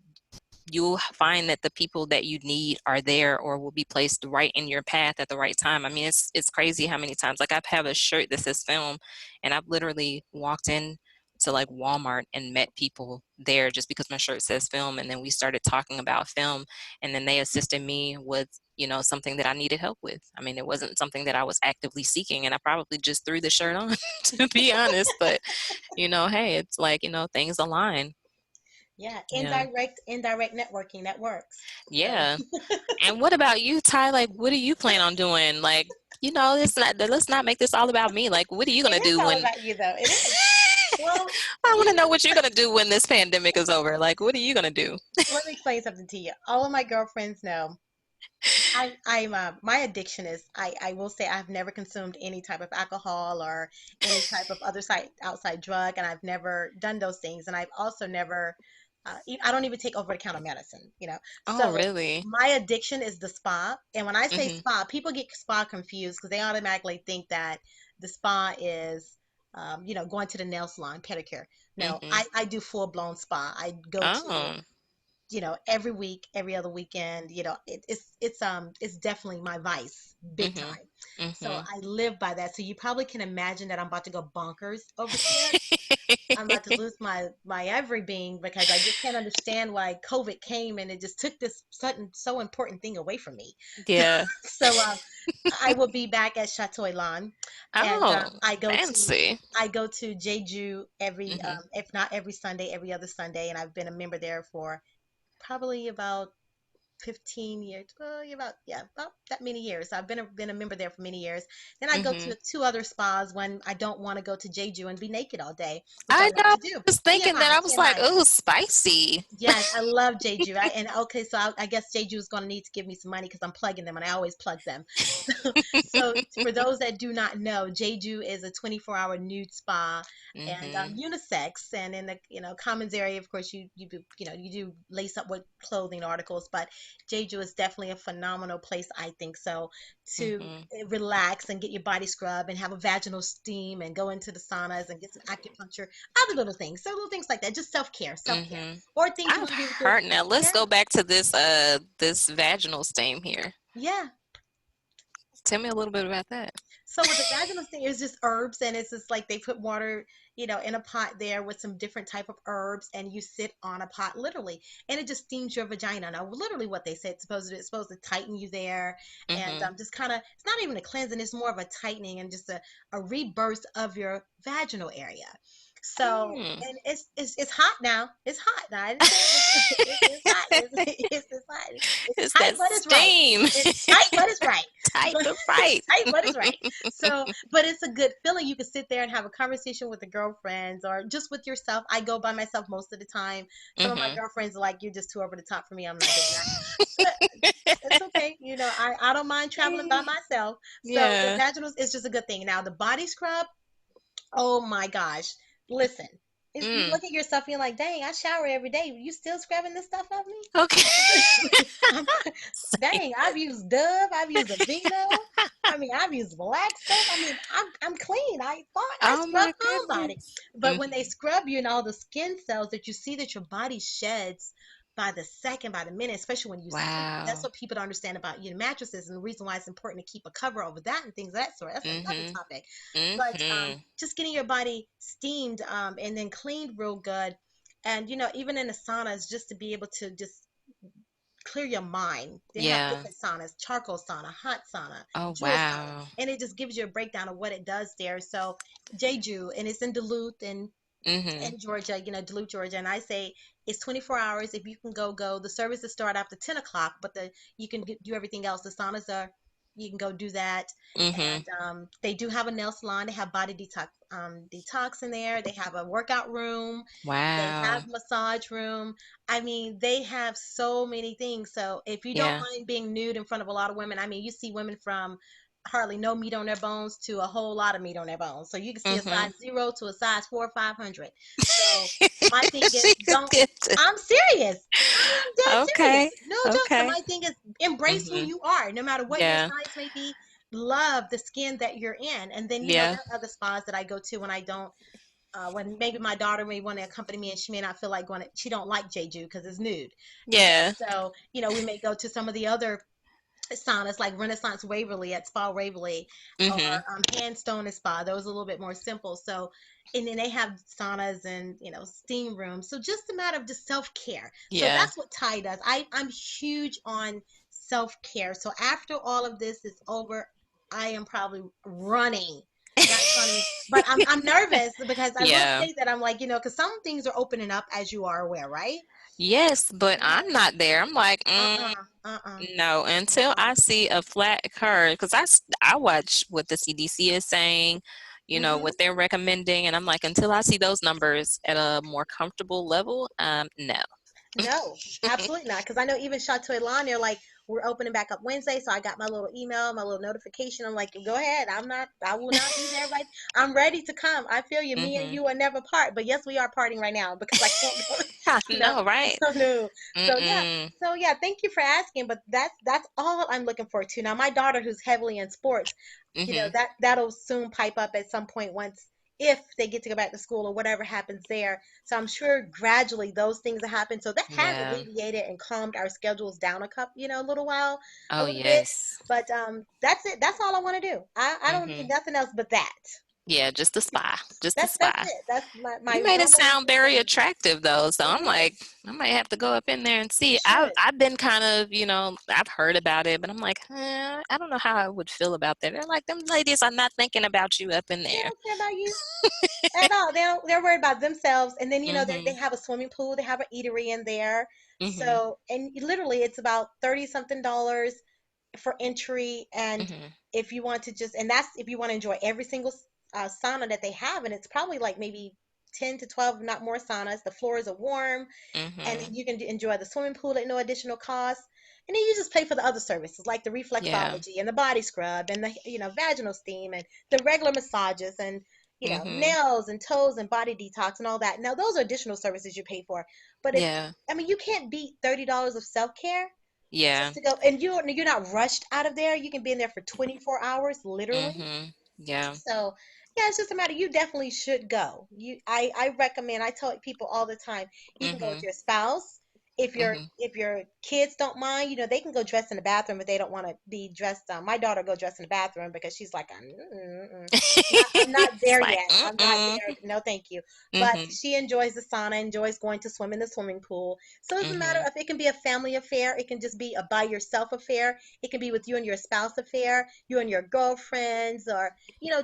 you'll find that the people that you need are there or will be placed right in your path at the right time. I mean, it's crazy how many times, like I have a shirt that says film, and I've literally walked in to like Walmart and met people there just because my shirt says film, and then we started talking about film, and then they assisted me with something that I needed help with. I mean, it wasn't something that I was actively seeking, and I probably just threw the shirt on to be honest, but hey, it's like things align. Yeah, Yeah. indirect networking that works. So Yeah. And what about you, Ty? Like, what do you plan on doing? Like, let's not make this all about me. Like, what are you it gonna is do all when about you, though. It is. Well, I want to know what you're gonna do when this pandemic is over. Like, what are you gonna do? let me explain something to you. All of my girlfriends know I'm my addiction is I will say I've never consumed any type of alcohol or any type of other side outside drug, and I've never done those things, and I've also never I don't even take over the counter medicine. Oh, So really? my addiction is the spa, and when I say Hmm. spa, people get spa confused because they automatically think that the spa is going to the nail salon, pedicure. No, Hmm. I do full blown spa. I go to Oh. every week, every other weekend. It's definitely my vice, big Mhm. time. So Mhm. I live by that. So you probably can imagine that I'm about to go bonkers over here. I'm about to lose my every being because I just can't understand why COVID came and it just took this sudden so important thing away from me. Yeah. So I will be back at Chateau Elan, and Oh, I go to fancy. Jeju every Mhm. if not every Sunday, every other Sunday, and I've been a member there for probably about 15 years. Well, about that many years. I've been a member there for many years. Then I go Mhm. to two other spas when I don't want to go to Jeju and be naked all day, which I I love know. to do. I was thinking that. TMI, I was like, TMI. oh, spicy. Yes, I love Jeju. And okay, so I guess Jeju is going to need to give me some money because I'm plugging them, and I always plug them. So for those that do not know, Jeju is a 24-hour nude spa and Mhm. unisex. And in the commons area, of course, you do lace up with clothing articles. But Jeju is definitely a phenomenal place, I think. So to Mhm. relax and get your body scrub and have a vaginal steam and go into the saunas and get some acupuncture, other little things. So little things like that, just self care, Mhm. or things you I've want to do with your heard. Now let's yeah go back to this vaginal steam here. yeah. Tell me a little bit about that. So with the vaginal steam, it's just herbs, and it's just like they put water, in a pot there with some different type of herbs, and you sit on a pot literally, and it just steams your vagina. Now, literally, what they say it's supposed to tighten you there, and Mhm. just kind of it's not even a cleansing, it's more of a tightening and just a rebirth of your vaginal area. So. Mm. And it's hot now. It's hot now. I didn't say it was. It's hot. It's hot. It's It's tight, that but it's right. steam. It's tight, but it's right. Tight but right. Tight, but it's right. So, but it's a good feeling. You can sit there and have a conversation with the girlfriends or just with yourself. I go by myself most of the time. Some of my Mhm. girlfriends are like, "You're just too over the top for me. I'm not doing that." But it's okay. I don't mind traveling by myself. So the Yeah. vaginals is just a good thing. Now the body scrub, oh my gosh. Listen, you Mm. look at yourself and you're like, dang, I shower every day. You still scrubbing this stuff off Okay. me? I'm, dang, I've used Dove, I've used Aveeno. I mean, I've used black soap. I mean, I'm clean. I thought I Oh scrub my my own body. goodness. But when they Mhm. scrub you and all the skin cells that you see that your body sheds by the second, by the minute, especially when you sleep. That's Wow. what people don't understand about mattresses and the reason why it's important to keep a cover over that and things of that sort. That's another Mhm. topic. But Mhm. just getting your body steamed and then cleaned real good. And even in the saunas, just to be able to just clear your mind. They have Yeah. different saunas: charcoal sauna, hot sauna, Oh jewel sauna, wow. and it just gives you a breakdown of what it does there. So Jeju, and it's in Duluth Mhm. in Georgia, Duluth, Georgia, and I say it's 24 hours. If you can go. The services start after 10 o'clock, but you can do everything else. The saunas are you can go do that, Mhm. and they do have a nail salon. They have body detox in there. They have a workout room. They have Wow. massage room. I mean, they have so many things. So if you don't Yeah. mind being nude in front of a lot of women, I mean, you see women from hardly no meat on their bones to a whole lot of meat on their bones. So you can see a size Mhm. 0 to a size 4 or 500. So my thing is, She could don't. get to. I'm serious. I am dead serious. Okay. No joke. So Okay. my thing is, embrace who Mhm. you are, no matter what your Yeah. size may be. Love the skin that you're in, and then Yeah. there are other spas that I go to when I don't. When maybe my daughter may want to accompany me and she may not feel like going. She don't like Jeju because it's nude. Yeah. So we may go to some of the other saunas like Renaissance Waverly at Spa Waverly or Mhm. Handstone and Spa. Those are a little bit more simple. So, and then they have saunas and steam rooms. So just a matter of just self care. So Yeah. that's what Thai does. I'm huge on self care. So after all of this is over, I am probably running. Not running, but I'm nervous because I will Yeah. say that I'm like, because some things are opening up as you are aware, right? Yes, but I'm Yeah. not there. I'm like, Uh-uh. Uh-uh. no, until Uh-uh. I see a flat curve, because I watch what the CDC is saying, Mm-hmm. what they're recommending, and I'm like, until I see those numbers at a more comfortable level, no. No, absolutely not. Because I know even Chateau Elan, they're like, we're opening back up Wednesday. So I got my little email, my little notification. I'm like, go ahead. I will not be there. Right. I'm ready to come. I feel you. Me and Hmm. you are never part. But yes, we are parting right now because I can't go. I No, know, right? no. So yeah. Mm-mm. So yeah, thank you for asking. But that's all I'm looking forward to. Now, my daughter, who's heavily in sports, Hmm. that'll soon pipe up at some point once. if they get to go back to school or whatever happens there. So I'm sure gradually those things have happened. So that has Yeah. alleviated and calmed our schedules down a couple, a little while, a Oh, little bit. yes. But that's it. That's all I want to do. I don't need Hmm. nothing else but that. Yeah, just the spa. Just the That's spa. it. That's my You made it one more sound very thing. attractive though, so It I'm is. like, I might have to go up in there and You see. should. I've been kind of, I've heard about it, but I'm like, I don't know how I would feel about that. They're like, them ladies are not thinking about you up in They there. don't care about you at all. They're worried about themselves. And then they Mhm. have a swimming pool. They have an eatery in there. Mhm. So and literally it's about 30 something dollars for entry. And Mhm. if you want to just and that's if you want to enjoy every single sauna that they have, and it's probably like maybe 10 to 12, not more saunas. The floors are warm, and then Mhm. you can enjoy the swimming pool at no additional cost. And then you just pay for the other services like the Yeah. reflexology and the body scrub and the vaginal steam and the regular massages and Mhm. nails and toes and body detox and all that. Now those are additional services you pay for. But it's Yeah. I mean you can't beat $30 of self-care Yeah. just to go, and you're not rushed out of there. You can be in there for 24 hours literally. Mhm. Yeah. So yeah, it's just a matter. You definitely should go. I recommend. I tell people all the time. You can go with Mhm. your spouse. Mhm. If your kids don't mind, they can go dress in the bathroom if they don't want to be dressed. My daughter go dress in the bathroom because she's like, I'm not It's there like, yet. I'm not mm-mm. there. No, thank you. But Mhm. she enjoys the sauna, enjoys going to swim in the swimming pool. So it's a matter Mhm. of it can be a family affair. It can just be a by yourself affair. It can be with you and your spouse affair, you and your girlfriends, or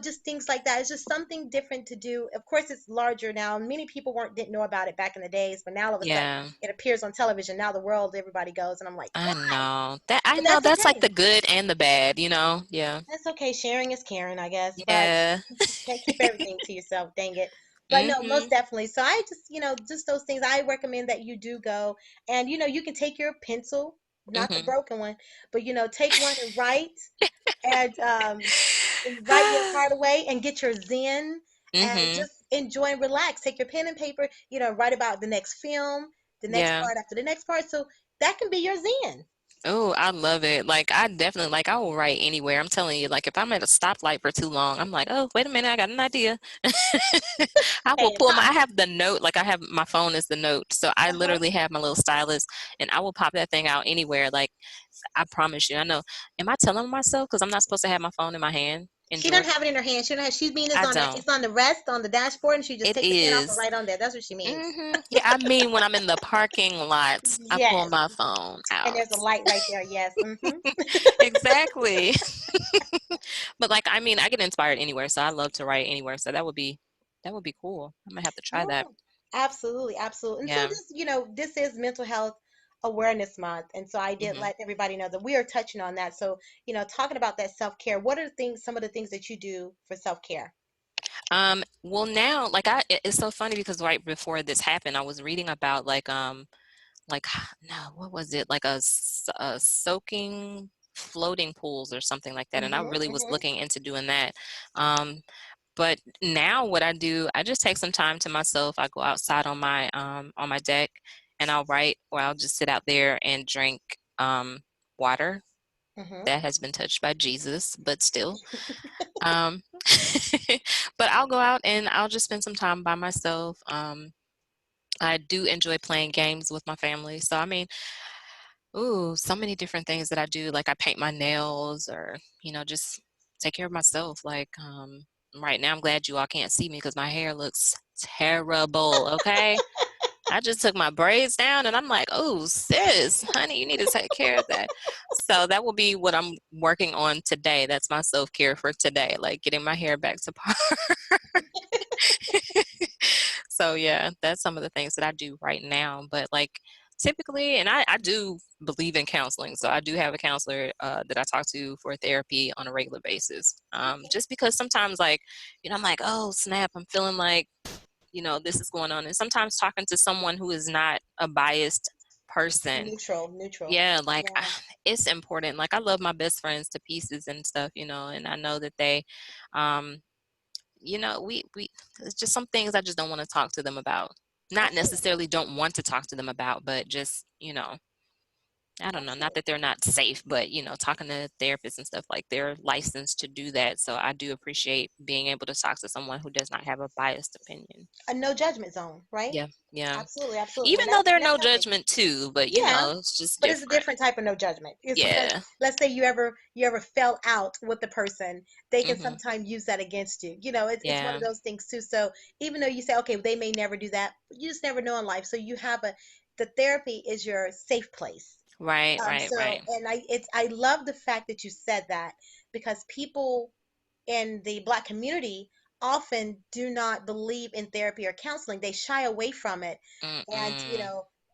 just things like that. It's just something different to do. Of course, it's larger now. Many people didn't know about it back in the days, but now all of a sudden Yeah. it appears on television. Now the world, everybody goes, and I'm like, I why? know. That I But know that's that's like okay. the good and the bad. Yeah. That's okay. Sharing is caring, I guess. But Yeah. can't keep everything to yourself, dang it. But no, most Mhm. definitely. So I just, just those things. I recommend that you do go, and you can take your pencil, not the Mhm. broken one, but take one and write, and write your heart away and get your zen and Mhm. just enjoy and relax. Take your pen and paper, write about the next film, the next Yeah. part after the next part. So that can be your zen. Oh, I love it. Like I definitely like I will write anywhere. I'm telling you, like if I'm at a stoplight for too long, I'm like, oh, wait a minute, I got an idea. I Hey, will it pull pops. I have the note, like I have my phone is the note. So I Uh-huh. literally have my little stylus and I will pop that thing out anywhere. Like I promise you, I know. Am I telling myself? Because I'm not supposed to have my phone in my hand in She doesn't Georgia. have it in her hand. She don't have. She's mean is I on it. don't. It's on the rest on the dashboard, and she just It take the pen off and is. write on there. That's what she means. Yeah, I mean when I'm in the parking lot, I pull Yes, my phone and out. there's a light right there. Yes. Exactly. But like I mean, I get inspired anywhere, so I love to write anywhere. So that would be cool. I'm gonna have to try that. Oh, absolutely, absolutely. And so Yeah. this is Mental Health Awareness Month, and so I did Hmm. let everybody know that we are touching on that. So, talking about that self-care, what are some of the things that you do for self-care? Well now, like it's so funny because right before this happened, I was reading about like no, what was it? Like a soaking floating pools or something like that. And I Mm-hmm, really was mm-hmm, looking into doing that. Um, but now what I do, I just take some time to myself. I go outside on my deck and I'll write or I'll just sit out there and drink water mm-hmm. that has been touched by Jesus, but still. Um, but I'll go out and I'll just spend some time by myself. I do enjoy playing games with my family. So I mean, ooh, so many different things that I do. Like I paint my nails or, just take care of myself. Like, right now I'm glad you all can't see me because my hair looks terrible. Okay. I just took my braids down and I'm like, oh, sis, honey, you need to take care of that. So that will be what I'm working on today. That's my self-care for today, like getting my hair back to par. So yeah, that's some of the things that I do right now. But like typically, and I do believe in counseling. So I do have a counselor that I talk to for therapy on a regular basis. Okay. Just because sometimes like, I'm like, oh snap, I'm feeling like, this is going on. And sometimes talking to someone who is not a biased person, Neutral, neutral. yeah, like Yeah. it's important. Like I love my best friends to pieces and stuff, and I know that they, um, we it's just some things I just don't want to talk to them about. I Not feel it. necessarily don't want to talk to them about, but just, I don't know, not Absolutely. that they're not safe, but talking to therapists and stuff, like they're licensed to do that. So I do appreciate being able to talk to someone who does not have a biased opinion. A no judgment zone, right? Yeah, yeah. Absolutely, absolutely. Even And though they're that's no healthy. judgment too, but Yeah, it's just but it's a different. different type of no judgment. It's because Yeah. let's say you ever fell out with the person, they can Mhm. sometimes use that against you. It's one of Yeah. those things too. So even though you say, okay, they may never do that, you just never know in life. So you have the therapy is your safe place. Right, right, So right. and I love the fact that you said that because people in the Black community often do not believe in therapy or counseling. They shy away from it. And, Mm-mm.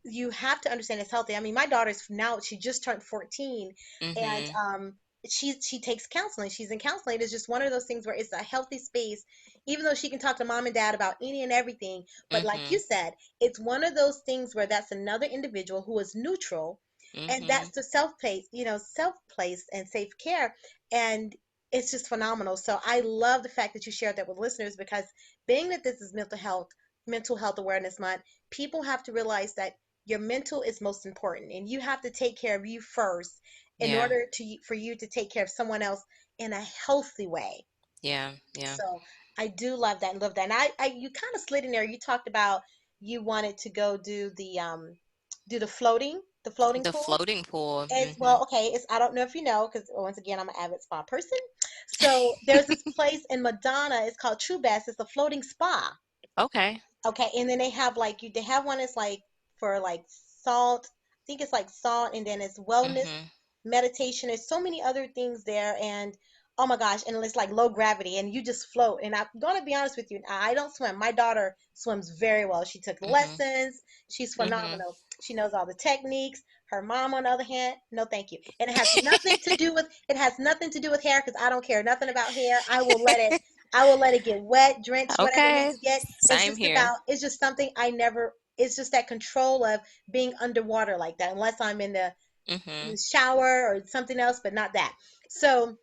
you have to understand it's healthy. I mean, my daughter's now, she just turned 14 and Mhm. she takes counseling. She's in counseling. It's just one of those things where it's a healthy space, even though she can talk to mom and dad about any and everything. But like you Mhm. said, it's one of those things where that's another individual who is neutral, and that's Mhm. the self-place, self-place and safe care. And it's just phenomenal. So I love the fact that you shared that with listeners because being that this is mental health awareness month, people have to realize that your mental is most important and you have to take care of you first in Yeah. order for you to take care of someone else in a healthy way. Yeah. Yeah. So I do love that and love that. And you kind of slid in there. You talked about you wanted to go do the floating The pool. floating pool. It's Mhm. well, okay. It's I don't know if you know because once again I'm an avid spa person. So there's this place in Madonna. It's called True Best. It's a floating spa. Okay. Okay, and then they have like they have one that's like for like salt. I think it's like salt, and then it's wellness, Mhm. meditation. There's so many other things there, and oh my gosh, and it's like low gravity, and you just float. And I'm gonna be honest with you, I don't swim. My daughter swims very well. She took Mhm. lessons. She's Mhm. phenomenal. She knows all the techniques. Her mom, on the other hand, no, thank you. And it has nothing to do with hair because I don't care nothing about hair. I will let it get wet, drenched, whatever it needs Okay. to get. Same here. It's just something I never, it's just that control of being underwater like that, unless I'm in the Mhm. shower or something else, but not that. So,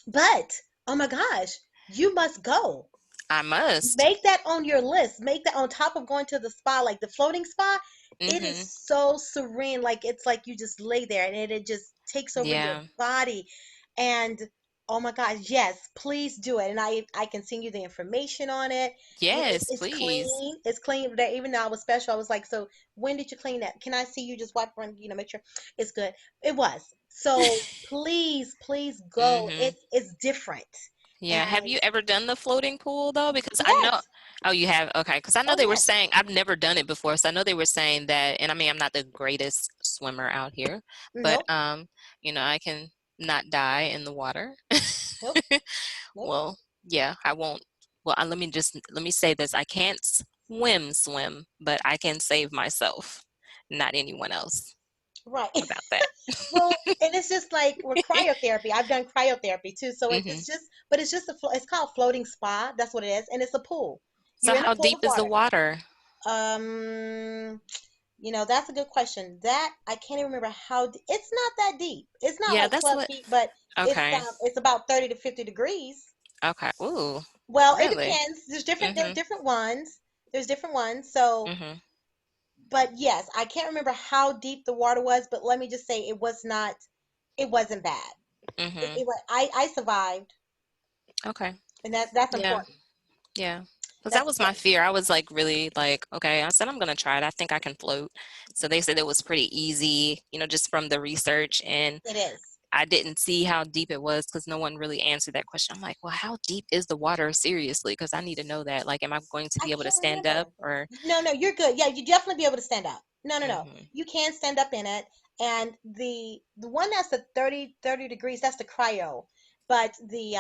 but oh my gosh, you must go. I must. Make that on your list. Make that on top of going to the spa, like the floating spa. It is Mhm. so serene. Like it's like you just lay there and it just takes over your Yeah. body. And oh my gosh, yes, please do it. And I can send you the information on it. Yes, It's please. clean. It's clean. But even though I was special, I was like, so when did you clean that? Can I see you just wipe around, make sure it's good. It was. So please, please go. Mhm. It's different. Yeah. Have And you ever done the floating pool though? Because I know. yes. Oh, you have. Okay. Because I know Oh they were yes. saying I've never done it before, so I know they were saying that. And I mean, I'm not the greatest swimmer out here, but Nope. I can not die in the water. Nope. Nope. Well, yeah, I won't. Well, let me say this: I can't swim, but I can save myself, not anyone else. Right. How about that? Well, and it's just like with cryotherapy. I've done cryotherapy too. So Hmm. it's called floating spa. That's what it is, and it's a pool. So You're in a how pool deep of is the water. water? Um, that's a good question. That I can't even remember it's not that deep. It's not Yeah, like that's 12 what. feet, but Okay. it's about 30 to 50 degrees. Okay. Ooh, Well, it really? depends. There's Mhm. different ones. There's different ones. So, Mhm. but yes, I can't remember how deep the water was, but let me just say it wasn't bad. Mhm. I survived, Okay. and that's Yeah. important. Yeah. Because that That's was my important. fear. I was like really like, okay, I said I'm gonna try it. I think I can float. So they said it was pretty easy, just from the research. And It is. I didn't see how deep it was because no one really answered that question. I'm like, well, how deep is the water seriously? Because I need to know that. Like, am I going to I be able to can't stand up remember. or? No, no, you're good. Yeah, you definitely be able to stand up. No, no, no. Hmm. You can stand up in it. And the one that's the 30 degrees, that's the cryo. But they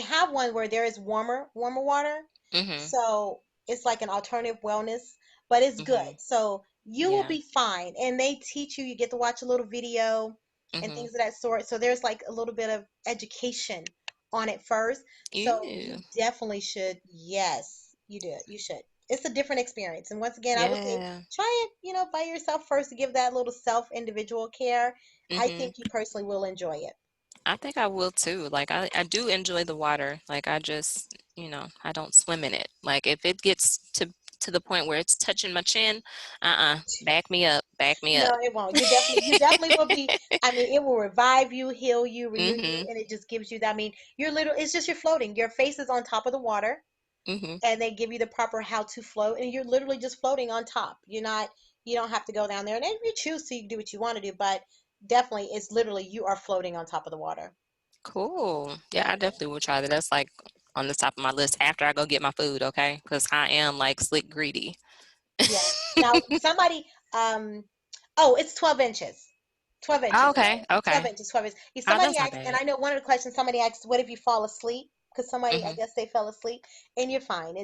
have one where there is warmer water. Hmm. So it's like an alternative wellness, but it's good. Hmm. So you will Yeah. be fine. And they teach you, you get to watch a little video and Hmm. things of that sort. So there's like a little bit of education on it first. So Ew. you definitely should. Yes, you do. You should. It's a different experience. And once again, I would say Yeah. try it, by yourself first to give that little self individual care. I Hmm. think you personally will enjoy it. I think I will too. Like I do enjoy the water. Like I just, I don't swim in it. Like if it gets to to the point where it's touching my chin, back me up, back me No, up. it won't. You definitely will be. I mean, it will revive you, heal you, renew you, Mhm. and it just gives you that. I mean, it's just you're floating. Your face is on top of the water, Mhm. and they give you the proper how to float, and you're literally just floating on top. You don't have to go down there, and if you choose to, you can do what you want to do, but definitely, it's literally you are floating on top of the water. Cool. Yeah, I Yeah, definitely will try that. That's like on the top of my list after I go get my food, okay? Because I am like slick greedy. yeah. Now, somebody, oh, it's 12 inches. 12 inches, Okay, 12 okay. inches, 12 inches. If Oh, somebody that's not asks, and bad. I know one of the questions somebody asks, what if you fall asleep? Because somebody, I Mhm. guess they fell asleep, and you're fine.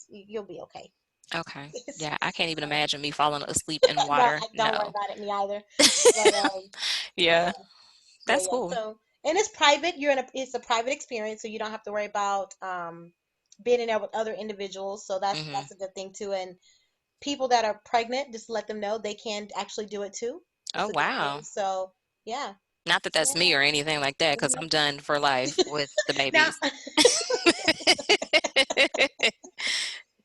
You'll be okay. Okay. It's, Yeah, I can't even so, imagine me falling asleep in no, water. don't worry No. about it, me either. But Yeah, yeah, yeah, that's yeah. cool. So, and it's private. It's a private experience, so you don't have to worry about being in there with other individuals. So Mhm. that's a good thing too. And people that are pregnant, just let them know they can actually do it too. Oh, It's a good thing. wow. So, yeah, Not that that's me yeah. or anything like that, because Mhm. I'm done for life with the Now, babies.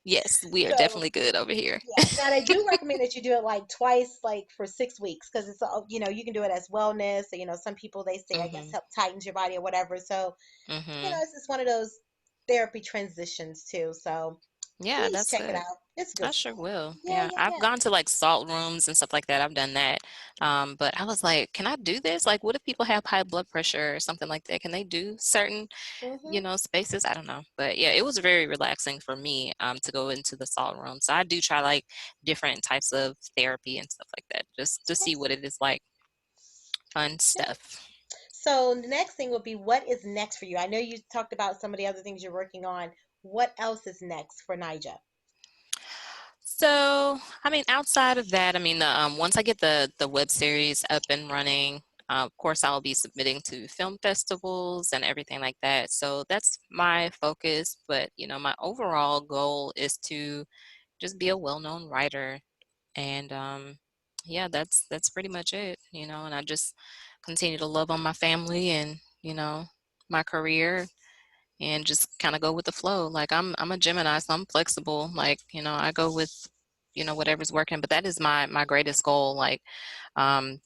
Yes, we are so definitely good over here. yeah, now they do recommend that you do it like twice, like for 6 weeks, because you can do it as wellness. Or, some people they say, I guess, Mhm. help tightens your body or whatever. So, Mhm. it's just one of those therapy transitions too. So Yeah, please that's check it good. out. It's I good sure stuff. will. Yeah, Yeah, yeah, I've yeah. gone to like salt rooms and stuff like that. I've done that. But I was like, can I do this? Like, what if people have high blood pressure or something like that? Can they do certain, Hmm. spaces? I don't know. But yeah, it was very relaxing for me to go into the salt room. So I do try like different types of therapy and stuff like that just to see what Excellent. it is like. Fun Yeah. stuff. So the next thing would be what is next for you? I know you talked about some of the other things you're working on. What else is next for Nija? So, I mean, outside of that, I mean, once I get the web series up and running, of course, I'll be submitting to film festivals and everything like that. So that's my focus. But my overall goal is to just be a well-known writer, and yeah, that's pretty much it. And I just continue to love on my family and my career and just kind of go with the flow. Like I'm a Gemini, so I'm flexible. Like, I go with, whatever's working, but that is my greatest goal, like um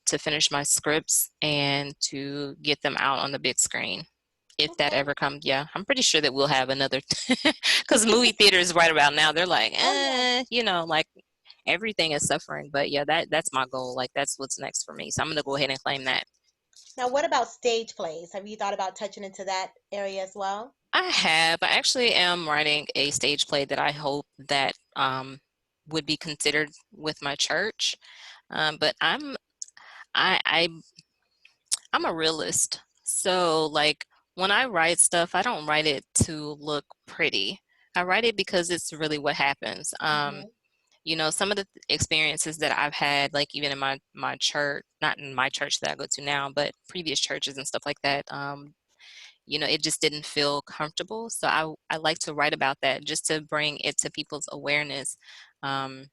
to finish my scripts and to get them out on the big screen. If that Okay. ever comes, yeah, I'm pretty sure that we'll have another because movie theaters right about now, they're like, Oh yeah. like everything is suffering. But yeah, that's my goal. Like that's what's next for me. So I'm gonna go ahead and claim that. Now, what about stage plays? Have you thought about touching into that area as well? I have. I actually am writing a stage play that I hope that would be considered with my church. But I I'm a realist. So like when I write stuff, I don't write it to look pretty. I write it because it's really what happens. Hmm. Some of the experiences that I've had, like even in my church, not in my church that I go to now, but previous churches and stuff like that. It just didn't feel comfortable. So I like to write about that just to bring it to people's awareness. Um,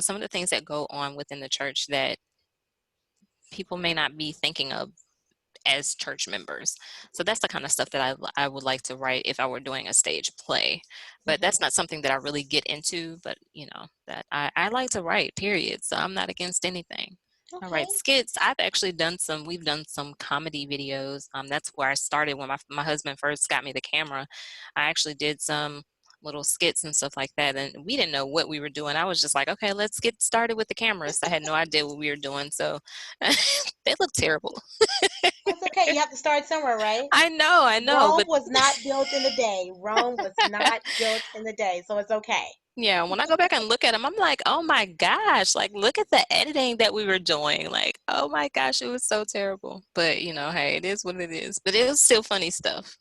some of the things that go on within the church that people may not be thinking of as church members. So that's the kind of stuff that I would like to write if I were doing a stage play. But that's Hmm. not something that I really get into, but that I like to write, period. So I'm not against anything. I Okay. write skits. We've done some comedy videos. That's where I started when my husband first got me the camera. I actually did some little skits and stuff like that. And we didn't know what we were doing. I was just like, okay, let's get started with the cameras. I had no idea what we were doing. So they look terrible. That's okay. You have to start somewhere, right? I know, Rome but was not built in a day. Rome was not built in a day, so it's okay. yeah, when I go back and look at them, I'm like, oh my gosh, like look at the editing that we were doing. Like, oh my gosh, it was so terrible. But hey, it is what it is. But it was still funny stuff.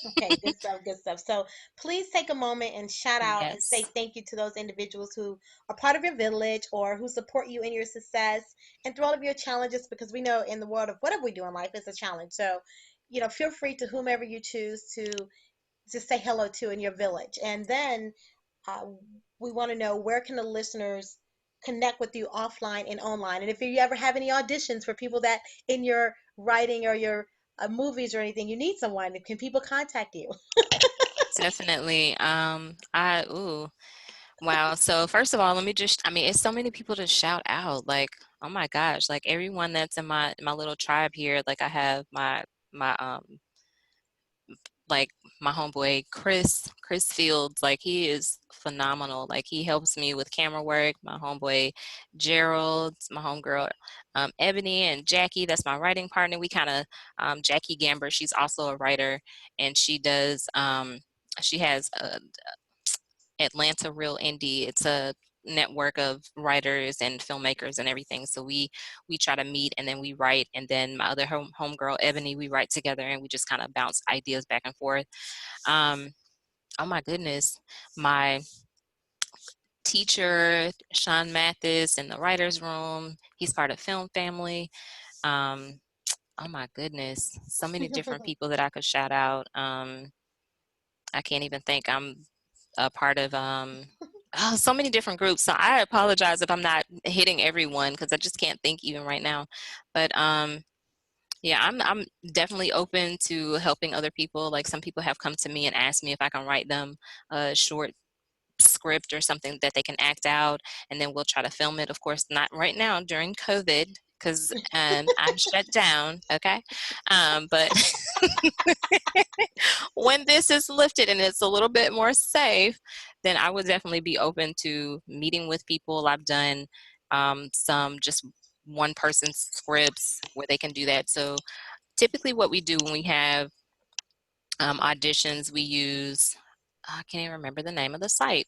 Okay, good stuff, good stuff. So please take a moment and shout out and say Yes, thank you to those individuals who are part of your village or who support you in your success and through all of your challenges, because we know in the world of whatever we do in life is a challenge. So, feel free to whomever you choose to say hello to in your village. And then uh, we want to know, where can the listeners connect with you offline and online? And if you ever have any auditions for people that in your writing or your movies or anything, you need someone, can people contact you? definitely. I ooh. Wow. So first of all, let me just, I mean, it's so many people to shout out. Like, oh my gosh, like everyone that's in my little tribe here, like I have my like my homeboy Chris Fields, like he is phenomenal. Like he helps me with camera work. My homeboy Gerald, my homegirl Ebony and Jackie, that's my writing partner. We kind of Jackie Gamber, she's also a writer, and she has a Atlanta Real Indie. It's a network of writers and filmmakers and everything. So we try to meet and then we write, and then my other homegirl Ebony, we write together and we just kind of bounce ideas back and forth. Um, oh my goodness, my teacher Sean Mathis in the writers' room. He's part of Film Family. Um, oh my goodness, so many different people that I could shout out. I can't even think. I'm a part of oh, so many different groups. So I apologize if I'm not hitting everyone because I just can't think even right now. But yeah, I'm definitely open to helping other people. Like some people have come to me and asked me if I can write them a short script or something that they can act out, and then we'll try to film it. Of course, not right now during COVID because I'm shut down. Okay, but when this is lifted and it's a little bit more safe, then I would definitely be open to meeting with people. I've done some just one person scripts where they can do that. So typically, what we do when we have auditions, we use, I can't even remember the name of the site.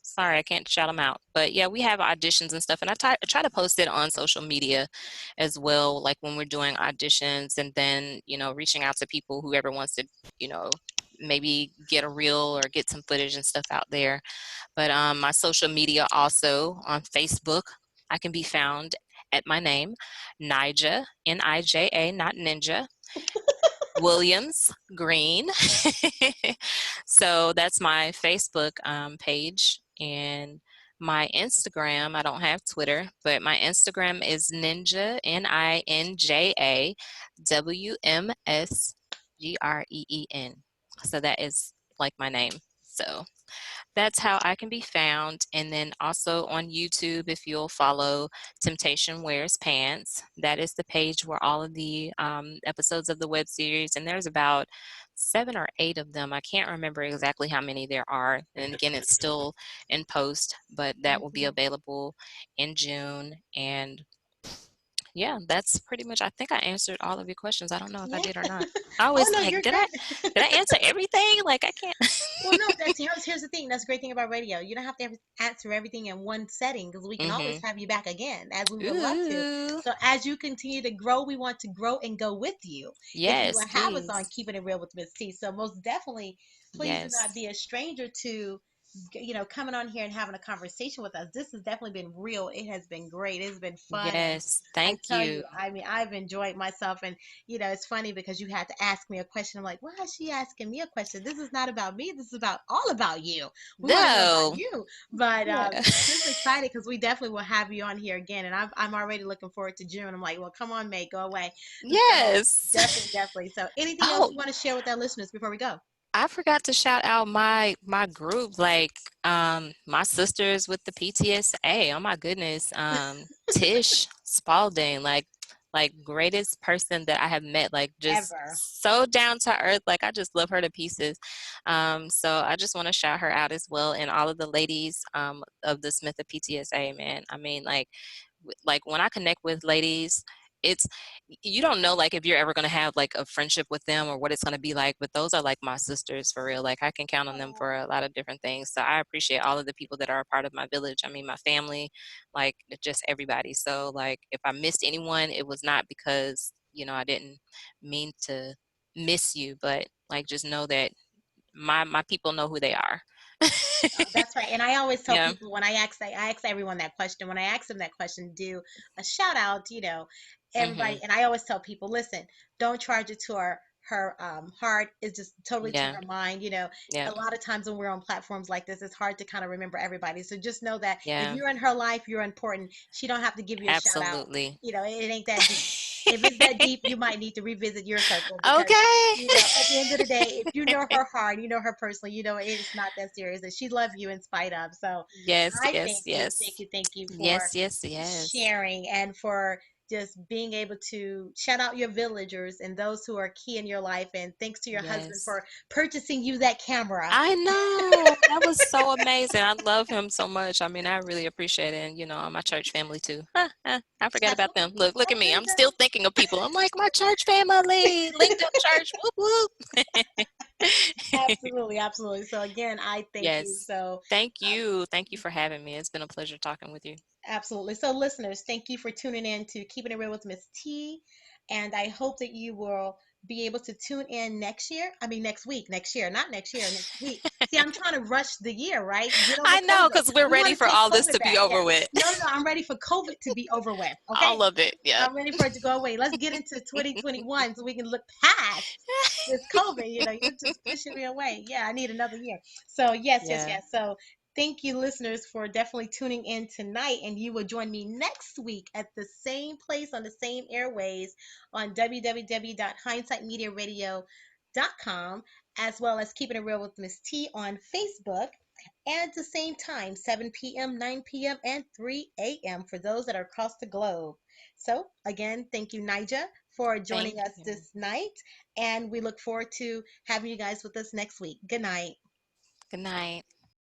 Sorry, I can't shout them out. But yeah, we have auditions and stuff, and I try to post it on social media as well, like when we're doing auditions, and then, reaching out to people, whoever wants to, you know, maybe get a reel or get some footage and stuff out there. But my social media also on Facebook, I can be found at my name, Nija, Nija, not Ninja. Williams Green. So that's my Facebook page. And my Instagram, I don't have Twitter, but my Instagram is Ninja, NinjaWMSGREEN. So that is like my name. So that's how I can be found. And then also on YouTube, if you'll follow Temptation Wears Pants, that is the page where all of the episodes of the web series, and there's about 7 or 8 of them. I can't remember exactly how many there are. And again, it's still in post, but that will be Mhm. available in June. And yeah, that's pretty much, I think I answered all of your questions. I don't know if I Yeah. did or not. I Oh was no, like, you're did I good. did I answer everything? Like I can't. Well, no, that's here's the thing. That's the great thing about radio. You don't have to answer everything in one setting because we can always Mhm. have you back again, as we would love to. Ooh. So as you continue to grow, we want to grow and go with you. If you Yes, will have us on please. Keeping It Real with Miss T. So most definitely, please do not Yes. be a stranger to coming on here and having a conversation with us. This has definitely been real. It has been great. It's been fun, and Yes. I Thank tell you, you. I mean, I've enjoyed myself. And it's funny because you had to ask me a question. I'm like, why is she asking me a question? This is not about me. This is about all about you. We want to know about No. you. But Yeah. super excited because we definitely will have you on here again. And I'm already looking forward to June. I'm like, well, come on, May, go away. So Yes. definitely, definitely. So anything else Oh, you want to share with our listeners before we go? I forgot to shout out my group, like my sisters with the PTSA. Oh my goodness. Tish Spalding, like greatest person that I have met, like just Ever. so down to earth. Like I just love her to pieces. So I just want to shout her out as well, and all of the ladies of the Smith of PTSA, man. I mean, like when I connect with ladies, it's, you don't know like if you're ever going to have like a friendship with them or what it's going to be like, but those are like my sisters for real. Like I can count on them for Oh, a lot of different things. So I appreciate all of the people that are a part of my village. I mean, my family, like just everybody. So like if I missed anyone, it was not because, I didn't mean to miss you, but like just know that my people know who they are. that's right. And I always tell Yeah. people when I ask everyone that question, when I ask them that question, do a shout out, everybody. Mhm. And I always tell people, listen, don't charge it to her heart. It's just totally to Yeah. her mind. A Yeah. lot of times when we're on platforms like this, it's hard to kind of remember everybody. So just know that if Yeah. you're in her life, you're important. She don't have to give you a shout out. Absolutely. It ain't that deep. If it's that deep, you might need to revisit your circle because, Okay. at the end of the day, if you know her heart, you know her personally, it's not that serious, and she loves you in spite of. So Yes, I yes, yes. thank you for Yes, yes, yes. sharing and for just being able to shout out your villagers and those who are key in your life. And thanks to your husband Yes. for purchasing you that camera. I know. That was so amazing. I love him so much. I mean, I really appreciate it. And, my church family too. I forget about them. Absolutely. Look Oh, at me. there you I'm go. still thinking of people. I'm like, my church family, LinkedIn church. Whoop, whoop. Absolutely, absolutely. So again, I thank you. Yes. So Thank um, you. Thank you for having me. It's been a pleasure talking with you. absolutely. So listeners, thank you for tuning in to Keeping It Real with Miss T. And I hope that you will be able to tune in next year. I mean next week, next year, not next year, next week. See, I'm trying to rush the year, right? Get over I know, COVID. because we're We ready want to for take all this COVID to be back. Yeah. over with. No, no, no. I'm ready for COVID to be over with. Okay. All of it. Yep. I'm ready for it to go away. Let's get into 2021 so we can look past this COVID. You're just pushing me away. Yeah, I need another year. So, yes, yes, Yeah. yes. So, thank you, listeners, for definitely tuning in tonight. And you will join me next week at the same place on the same airways on www.hindsightmediaradio.com, as well as Keeping It Real with Miss T on Facebook. And at the same time, 7 p.m., 9 p.m., and 3 a.m. for those that are across the globe. So, again, thank you, Nija, for joining Thank us you. this night. And we look forward to having you guys with us next week. Good night. Good night.